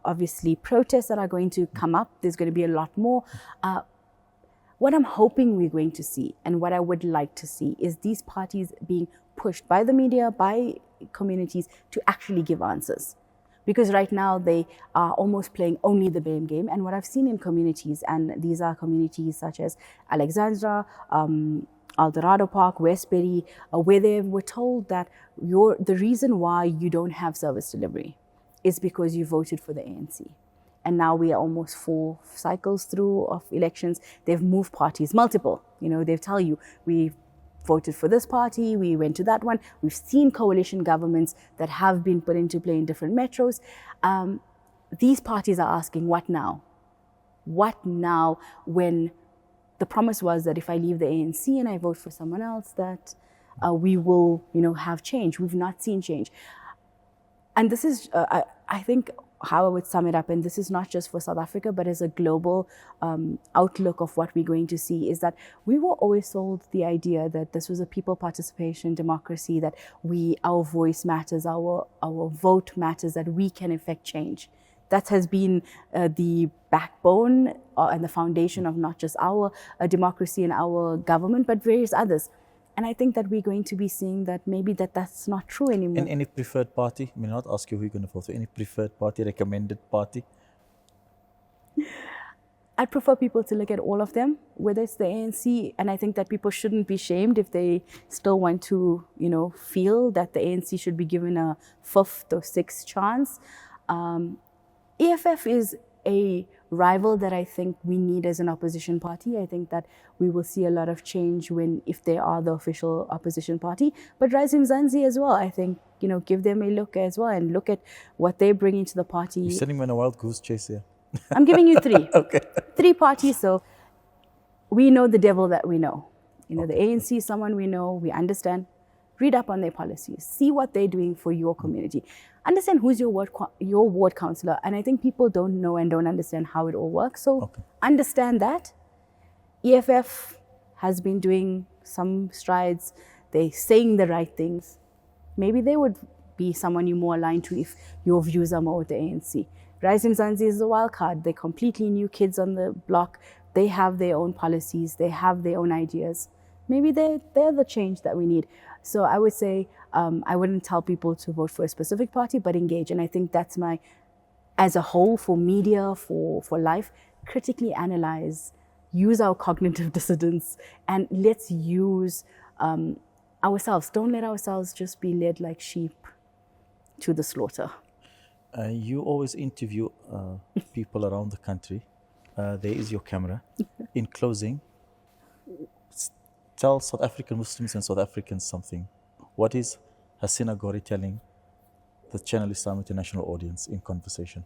obviously protests that are going to come up. There's going to be a lot more. What I'm hoping we're going to see, and what I would like to see, is these parties being pushed by the media, by communities, to actually give answers. Because right now they are almost playing only the blame game. And what I've seen in communities, and these are communities such as Alexandra, El Dorado Park, Westbury, where they were told that the reason why you don't have service delivery is because you voted for the ANC. And now we are almost 4 cycles through of elections. They've moved parties, multiple. They tell you, we voted for this party, we went to that one. We've seen coalition governments that have been put into play in different metros. These parties are asking, what now? What now, when the promise was that if I leave the ANC and I vote for someone else, that we will, have change. We've not seen change. And this is, I think, how I would sum it up, and this is not just for South Africa, but as a global outlook of what we're going to see, is that we were always sold the idea that this was a people participation democracy, that our voice matters, our vote matters, that we can effect change. That has been the backbone and the foundation of not just our democracy and our government, but various others. And I think that we're going to be seeing that maybe that's not true anymore. And any preferred party? I mean, not ask you who you're going to vote for. Any preferred party, recommended party? I'd prefer people to look at all of them, whether it's the ANC. And I think that people shouldn't be shamed if they still want to, feel that the ANC should be given a 5th or 6th chance. EFF is a rival that I think we need as an opposition party. I think that we will see a lot of change if they are the official opposition party. But Rise Mzansi as well, I think, give them a look as well and look at what they bring into the party. You're sending me on a wild goose chase here. I'm giving you 3. Okay. 3 parties, so we know the devil that we know. The ANC is someone we know, we understand. Read up on their policies. See what they're doing for your community. Understand who's your ward councillor. And I think people don't know and don't understand how it all works. So understand that. EFF has been doing some strides. They're saying the right things. Maybe they would be someone you're more aligned to if your views are more with the ANC. Rise Mzansi is a wild card. They're completely new kids on the block. They have their own policies. They have their own ideas. Maybe they're the change that we need. So I would say I wouldn't tell people to vote for a specific party, but engage. And I think that's as a whole, for media, for life, critically analyze, use our cognitive dissidence, and let's use ourselves. Don't let ourselves just be led like sheep to the slaughter. You always interview people around the country. There is your camera. In closing, tell South African Muslims and South Africans something. What is Hasina Gori telling the Channel Islam International audience in conversation?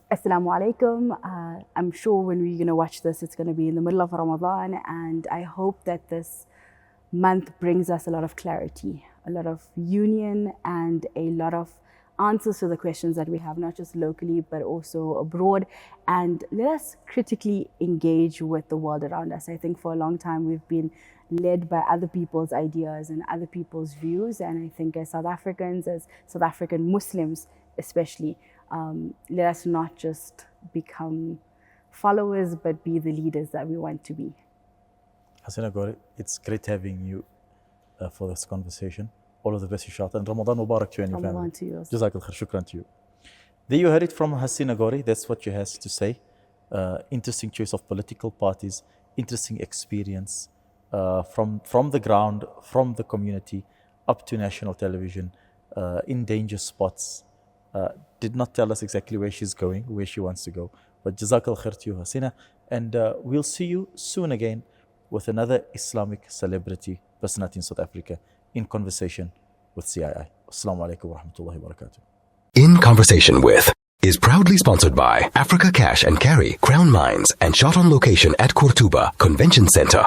Assalamu alaikum. I'm sure when we're going to watch this, it's going to be in the middle of Ramadan, and I hope that this month brings us a lot of clarity, a lot of union, and a lot of answers to the questions that we have, not just locally, but also abroad. And let us critically engage with the world around us. I think for a long time we've been led by other people's ideas and other people's views. And I think as South Africans, as South African Muslims especially, let us not just become followers, but be the leaders that we want to be. Hasina Gori, it's great having you for this conversation. All of the best, inshallah. And Ramadan Mubarak to you and your family. Ramadan to you. Jazakallah khair. Shukran to you. There you heard it from Hasina Gori. That's what she has to say. Interesting choice of political parties, interesting experience from the ground, from the community, up to national television, in danger spots. Did not tell us exactly where she's going, where she wants to go. But Jazakallah khair to you, Hasina. And we'll see you soon again with another Islamic celebrity personality in South Africa in conversation with CII. Assalamu alaikum wa rahmatullahi wa barakatuh. In Conversation With is proudly sponsored by Africa Cash and Carry, Crown Mines, and shot on location at Cortuba Convention Center.